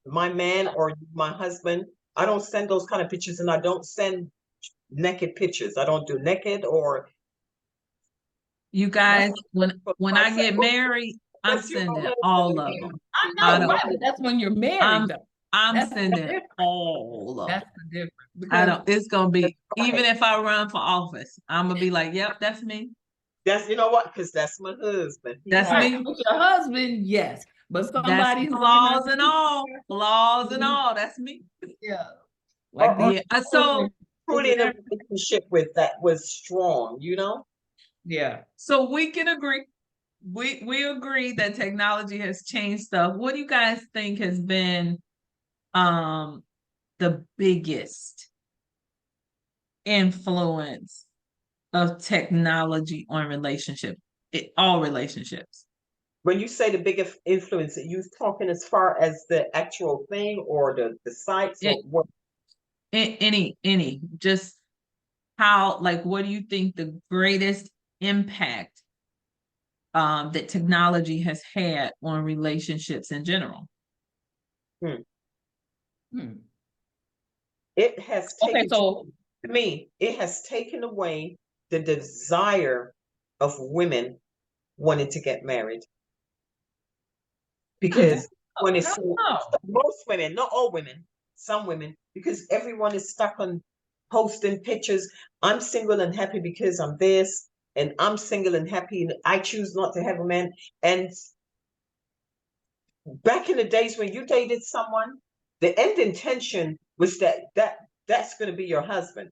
my man or my husband. I don't send those kind of pictures, and I don't send naked pictures. I don't do naked or. You guys, when I get married, I'm sending all of them. I know, right, but that's when you're married, though. I'm sending all of them. That's the difference. It's gonna be, even if I run for office, I'm gonna be like, yep, that's me. That's, you know what? Because that's my husband. That's me. With your husband, yes. But somebody flaws and all, that's me. Yeah. So truly in a relationship with that was strong, Yeah. So we can agree. We agree that technology has changed stuff. What do you guys think has been the biggest influence of technology on relationships? All relationships. When you say the biggest influence, are you talking as far as the actual thing or the sites or what? Any, just how, like, what do you think the greatest impact that technology has had on relationships in general? It has taken, to me, it has taken away the desire of women wanting to get married. Because when it's most women, not all women, some women, because everyone is stuck on posting pictures. I'm single and happy because I'm this, and I'm single and happy and I choose not to have a man. And back in the days when you dated someone, the end intention was that's going to be your husband.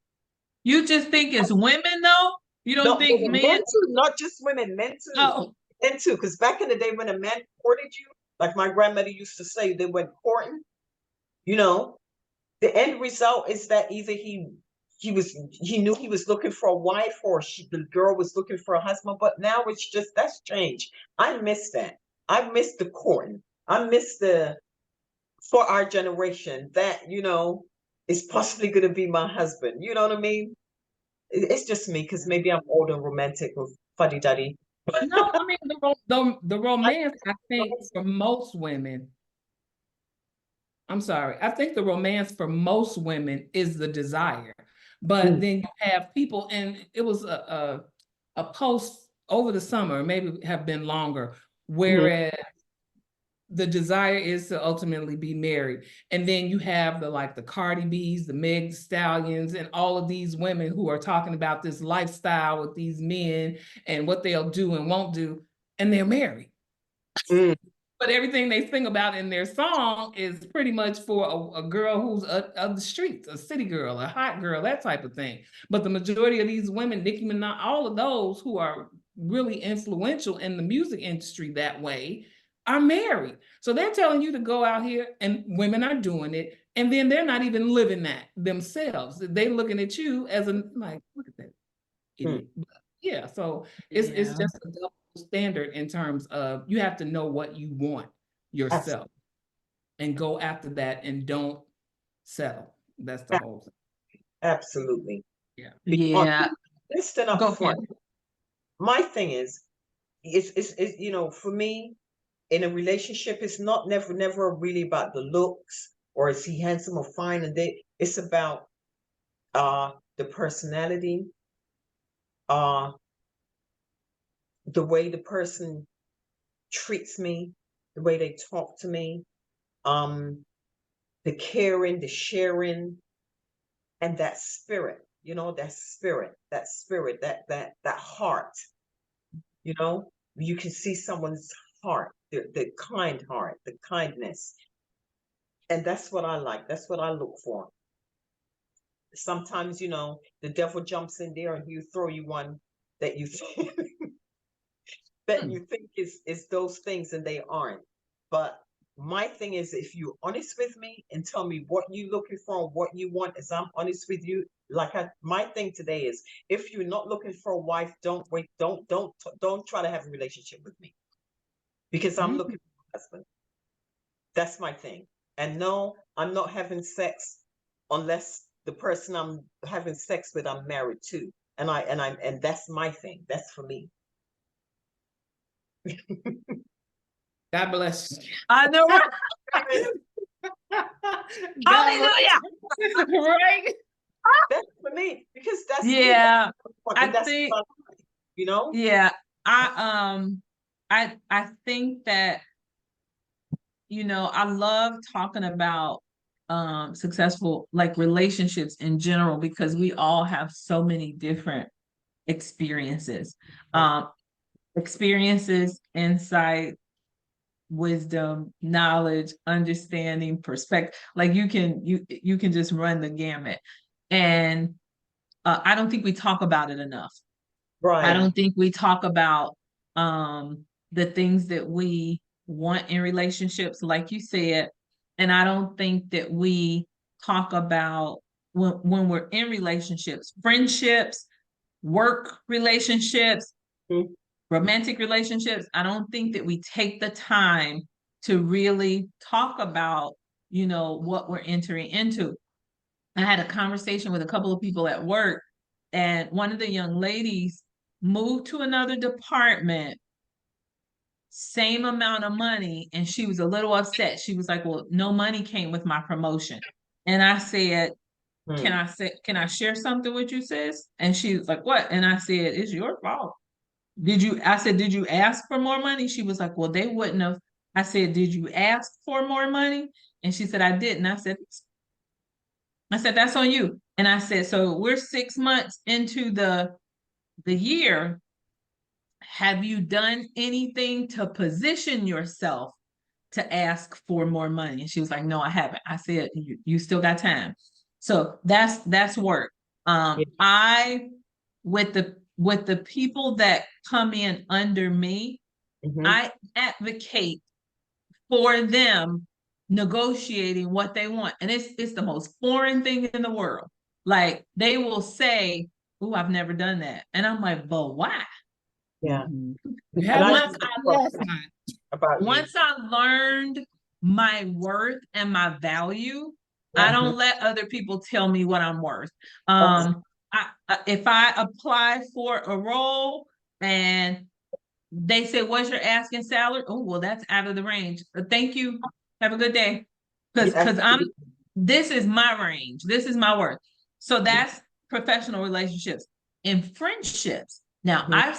You just think it's women, though? You don't think men too, not just women, men too. Oh. Men too, because back in the day when a man courted you, like my grandmother used to say, they went courting. The end result is that either he knew he was looking for a wife, or the girl was looking for a husband. But now it's just, that's changed. I miss that. I miss the courting. I miss for our generation, that, is possibly going to be my husband. You know what I mean? It's just me, because maybe I'm old and romantic or fuddy-duddy. No, I mean the romance, I think for most women, I'm sorry, I think the romance for most women is the desire. But then you have people, and it was a post over the summer, maybe have been longer, whereas the desire is to ultimately be married. And then you have the Cardi B's, the Meg Thee Stallions, and all of these women who are talking about this lifestyle with these men and what they'll do and won't do, and they're married. But everything they sing about in their song is pretty much for a girl who's of the streets, a city girl, a hot girl, that type of thing. But the majority of these women, Nicki Minaj, all of those who are really influential in the music industry that way, are married. So they're telling you to go out here, and women are doing it, and then they're not even living that themselves. They're looking at you as like, look at that idiot. Yeah, so it's just a double standard in terms of you have to know what you want yourself and go after that, and don't settle. That's the whole thing. Absolutely. Yeah. Yeah. Listen up Go front. ahead. My thing is, for me, in a relationship, it's not never really about the looks, or is he handsome or fine, and it's about the personality, the way the person treats me, the way they talk to me, the caring, the sharing, and that spirit, that heart, you can see someone's heart, the kind heart, the kindness. And that's what I like. That's what I look for. Sometimes, the devil jumps in there and you throw you one that you that you think is those things, and they aren't. But my thing is, if you're honest with me and tell me what you're looking for and what you want, as I'm honest with you, my thing today is, if you're not looking for a wife, don't wait, don't try to have a relationship with me, because I'm looking for a husband. That's my thing. And no, I'm not having sex unless the person I'm having sex with, I'm married to. And that's my thing. That's for me. God bless you. I know, right? Hallelujah. Right? That's for me, because that's Yeah, me. That's think, what I like, yeah, I think that, I love talking about successful relationships in general, because we all have so many different experiences, insight, wisdom, knowledge, understanding, perspective. Like you can just run the gamut. And I don't think we talk about it enough. Right. I don't think we talk about the things that we want in relationships, like you said. And I don't think that we talk about when we're in relationships, friendships, work relationships, romantic relationships. I don't think that we take the time to really talk about, what we're entering into. I had a conversation with a couple of people at work, and one of the young ladies moved to another department, same amount of money, and she was a little upset. She was like, well, no money came with my promotion. And I said, can I share something with you, sis? And she was like, what? And I said, it's your fault. Did you ask for more money? She was like, well, they wouldn't have. I said, did you ask for more money? And she said, I didn't. I said, that's on you. And I said, so we're 6 months into the year. Have you done anything to position yourself to ask for more money? And she was like, no, I haven't. I said, you still got time. So that's work. I, with the people that come in under me, I advocate for them negotiating what they want. And it's the most foreign thing in the world. Like they will say, oh, I've never done that. And I'm like, but why? Yeah. Once I learned my worth and my value, I don't let other people tell me what I'm worth. Okay. If I apply for a role and they say, "What's your asking salary?" Oh, well, that's out of the range. Thank you. Have a good day. Yes. Because this is my range. This is my worth. So that's professional relationships. In friendships, now I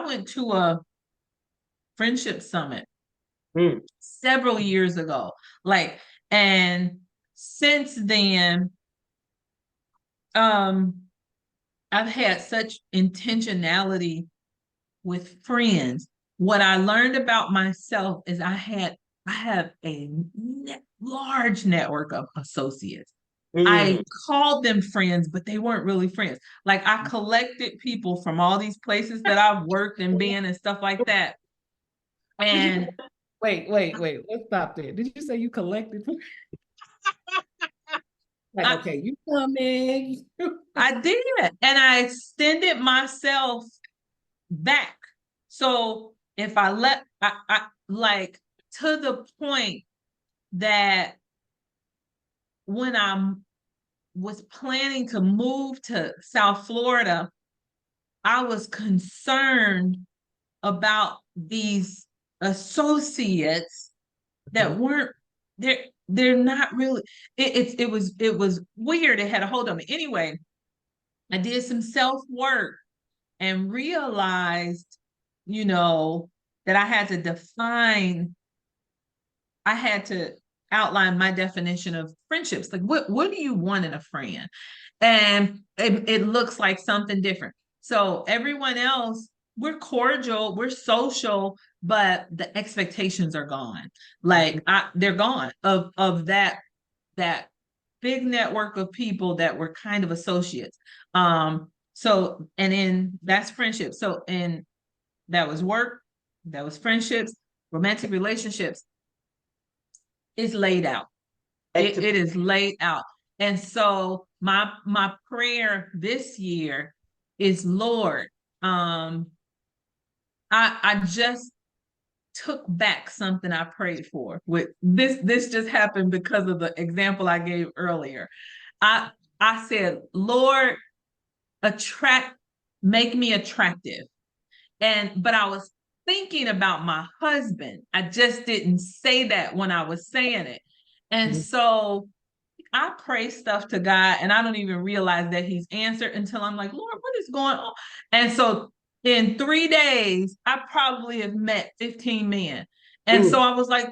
went to a friendship summit several years ago. And since then, I've had such intentionality with friends. What I learned about myself is I have a large network of associates. I called them friends, but they weren't really friends. Like, I collected people from all these places that I've worked and been and stuff like that. And wait, let's stop there. Did you say you collected? Okay, you coming. I did, and I extended myself back. So if I like, to the point that when I was planning to move to South Florida, I was concerned about these associates that weren't there. They're not really, it was weird. It had a hold on me. Anyway, I did some self-work and realized, that I had to outline my definition of friendships. Like, what do you want in a friend? And it looks like something different. So everyone else, we're cordial, we're social, but the expectations are gone. Like, they're gone of that big network of people that were kind of associates. So, and then that's friendship. So, and that was work, that was friendships, romantic relationships. It's laid out. It is laid out. And so my prayer this year is, Lord, I just took back something I prayed for. With this just happened because of the example I gave earlier. I said, Lord, make me attractive. But I was thinking about my husband. I just didn't say that when I was saying it. And so I pray stuff to God, and I don't even realize that he's answered until I'm like, Lord, what is going on? And so in 3 days, I probably have met 15 men. And so I was like,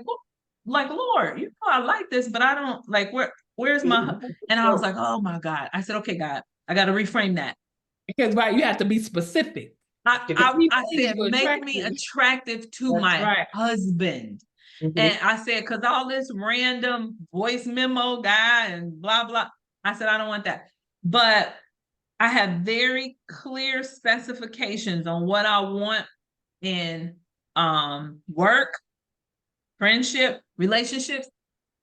Lord, I like this, but I don't like, where's my, and I was like, oh my God. I said, okay, God, I got to reframe that. Because you have to be specific. I said, make me attractive to my husband. And I said, because all this random voice memo guy and blah, blah. I said, I don't want that. But I have very clear specifications on what I want in work, friendship, relationships,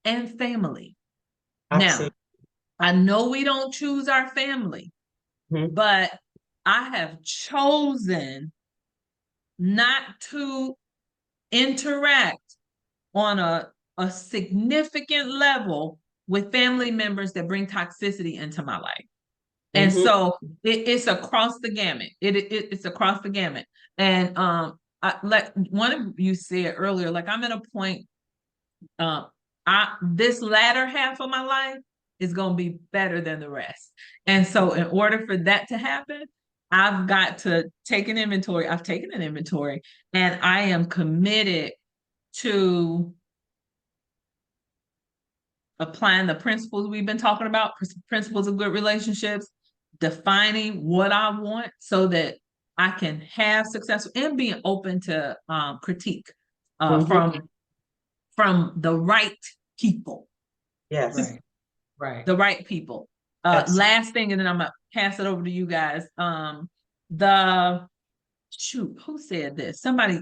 and family. Now, I know we don't choose our family, but I have chosen not to interact on a significant level with family members that bring toxicity into my life. And so it's across the gamut. It's across the gamut. And like one of you said earlier, like, I'm at a point, this latter half of my life is going to be better than the rest. And so in order for that to happen, I've got to take an inventory. I've taken an inventory, and I am committed to applying the principles we've been talking about, principles of good relationships, defining what I want so that I can have success, and being open to critique from the right people. Yes. Right. The right people. Last thing, and then I'm gonna pass it over to you guys. Who said this? Somebody,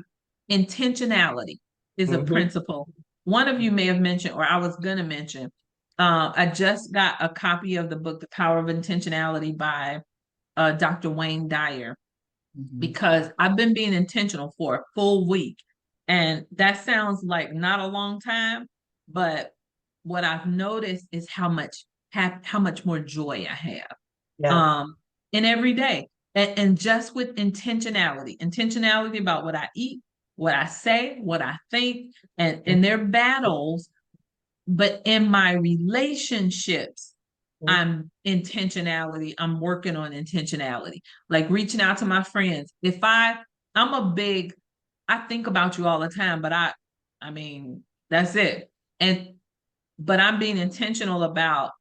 intentionality is a principle. One of you may have mentioned, or I was gonna mention, I just got a copy of the book, The Power of Intentionality by Dr. Wayne Dyer, because I've been being intentional for a full week. And that sounds like not a long time, but what I've noticed is how much more joy I have Yeah. in every day. And just with intentionality about what I eat, what I say, what I think, and their battles, but in my relationships, I'm working on intentionality, like reaching out to my friends. I think about you all the time, but I mean, that's it. But I'm being intentional about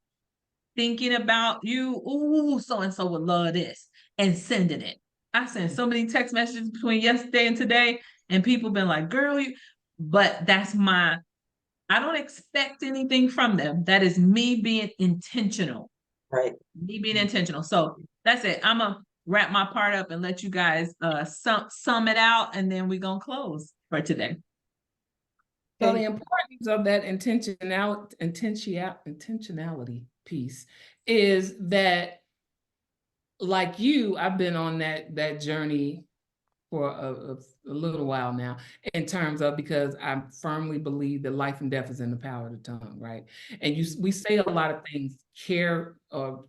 thinking about you. Ooh, so and so would love this, and sending it. I sent so many text messages between yesterday and today, and people been like, girl, but I don't expect anything from them. That is me being intentional. Right. Me being intentional. So that's it. I'm gonna wrap my part up and let you guys sum it out, and then we're gonna close for today. So Okay. the importance of that intentionality piece is that, like you, I've been on that journey for a little while now, in terms of, because I firmly believe that life and death is in the power of the tongue, right? And we say a lot of things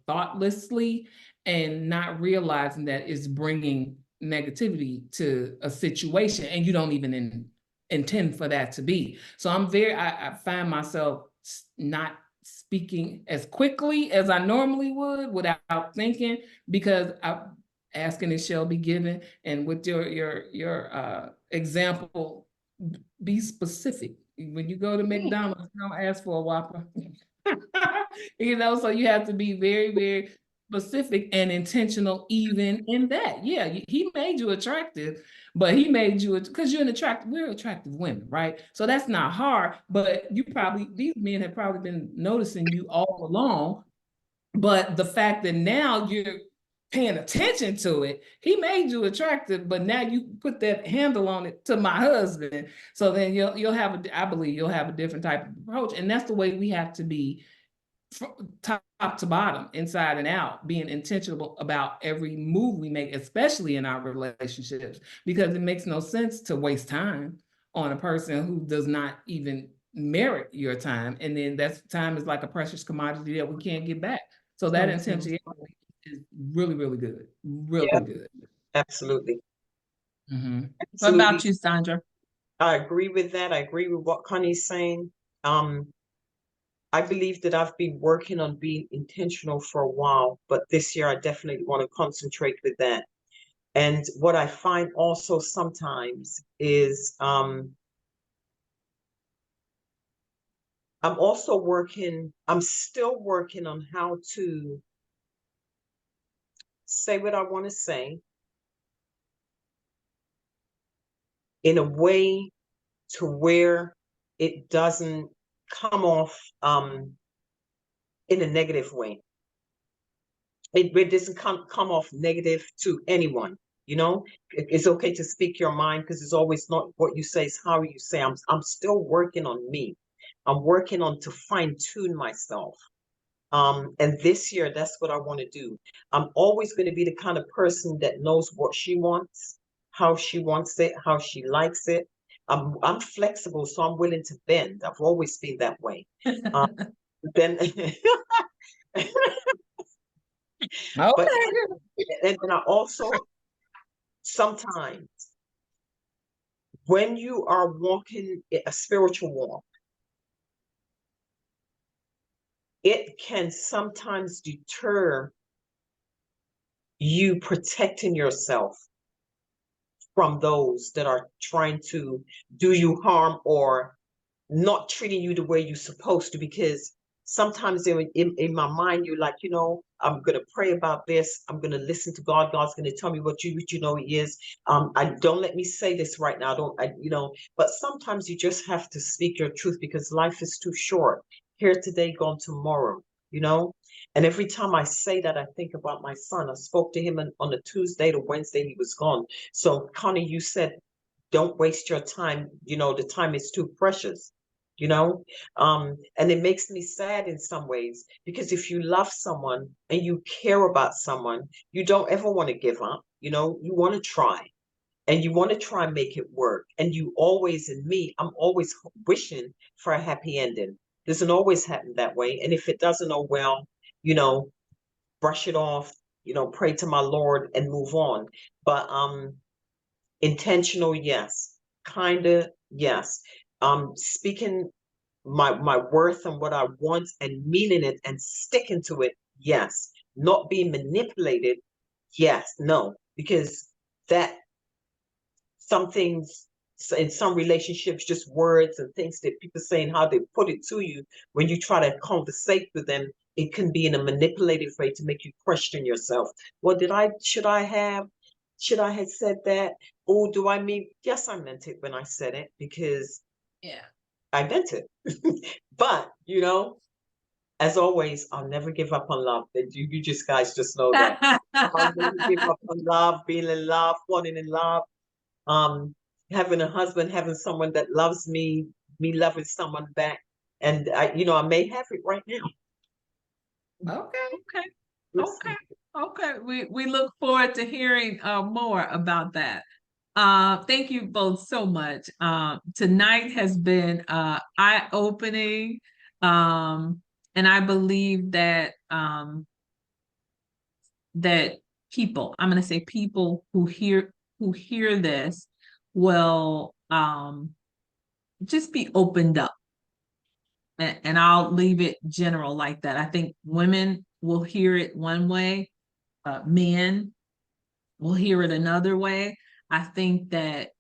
thoughtlessly, and not realizing that it's bringing negativity to a situation, and you don't even intend for that to be. So I find myself not speaking as quickly as I normally would without thinking, because asking it shall be given. And with your example, be specific. When you go to McDonald's, don't ask for a Whopper. So you have to be very, very specific and intentional even in that. Yeah, he made you attractive, but he made you, because we're attractive women, right? So that's not hard, but these men have probably been noticing you all along. But the fact that now you're paying attention to it, he made you attractive, but now you put that handle on it to my husband. So then I believe you'll have a different type of approach. And that's the way we have to be, top to bottom, inside and out, being intentional about every move we make, especially in our relationships, because it makes no sense to waste time on a person who does not even merit your time. And then time is like a precious commodity that we can't get back. So that intentionality is really, really good. Really good. Absolutely. Mm-hmm. What about you, Sandra? I agree with that. I agree with what Connie's saying. I believe that I've been working on being intentional for a while, but this year I definitely want to concentrate with that. And what I find also sometimes is I'm still working on how to say what I want to say in a way to where it doesn't come off in a negative way. It doesn't come off negative to anyone. It's okay to speak your mind, because it's always not what you say, it's how you say. I'm still working on me. I'm working on to fine tune myself. And this year, that's what I want to do. I'm always going to be the kind of person that knows what she wants, how she wants it, how she likes it. I'm flexible, so I'm willing to bend. I've always been that way. Then, but and I also, sometimes when you are walking a spiritual walk, it can sometimes deter you protecting yourself from those that are trying to do you harm or not treating you the way you're supposed to. Because sometimes in my mind, you're like, I'm going to pray about this. I'm going to listen to God. God's going to tell me what you know He is. I don't, let me say this right now. But sometimes you just have to speak your truth, because life is too short. Here today, gone tomorrow, And every time I say that, I think about my son. I spoke to him on a Tuesday to Wednesday, he was gone. So Connie, you said, don't waste your time. The time is too precious. And it makes me sad in some ways, because if you love someone and you care about someone, you don't ever want to give up. You want to try, and you want to try and make it work. And you always, I'm always wishing for a happy ending. Doesn't always happen that way. And if it doesn't, oh well, you know, brush it off, you know, pray to my Lord and move on. But intentional, yes. Kinda, yes. Speaking my worth and what I want and meaning it and sticking to it, yes. Not being manipulated, yes, no, because that some things in some relationships, just words and things that people say and how they put it to you when you try to conversate with them, it can be in a manipulative way to make you question yourself. Well, should I have said that? Oh, do I mean, yes, I meant it when I said it because Yeah. I meant it. But, you know, as always, I'll never give up on love. You just guys just know that. I'll never give up on love, being in love, falling in love. Having a husband, having someone that loves me, me loving someone back. And I may have it right now. Okay. Okay. Listen, Okay. We look forward to hearing more about that. Thank you both so much. Tonight has been eye-opening. And I believe that that people, I'm going to say people who hear this will just be opened up. And I'll leave it general like that. I think women will hear it one way, men will hear it another way. I think that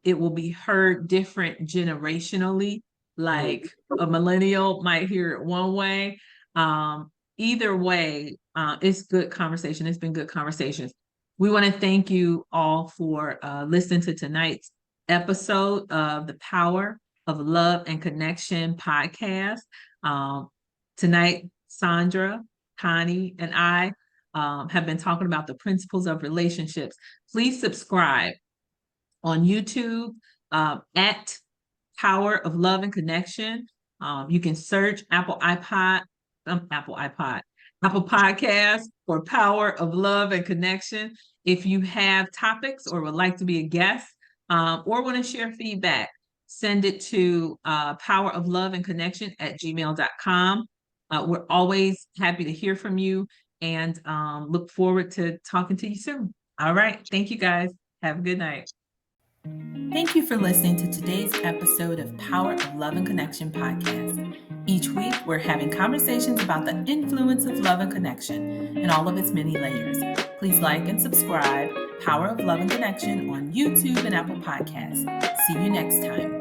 it will be heard different generationally. Like a millennial might hear it one way. Either way, it's good conversation. It's been good conversations. We want to thank you all for listening to tonight's episode of the Power of Love and Connection podcast. Tonight, Sandra, Connie, and I have been talking about the principles of relationships. Please subscribe on YouTube at Power of Love and Connection. You can search Apple Podcast for Power of Love and Connection. If you have topics or would like to be a guest or want to share feedback, send it to powerofloveandconnection@gmail.com. We're always happy to hear from you and look forward to talking to you soon. All right. Thank you, guys. Have a good night. Thank you for listening to today's episode of Power of Love and Connection podcast. Each week, we're having conversations about the influence of love and connection and all of its many layers. Please like and subscribe Power of Love and Connection on YouTube and Apple Podcasts. See you next time.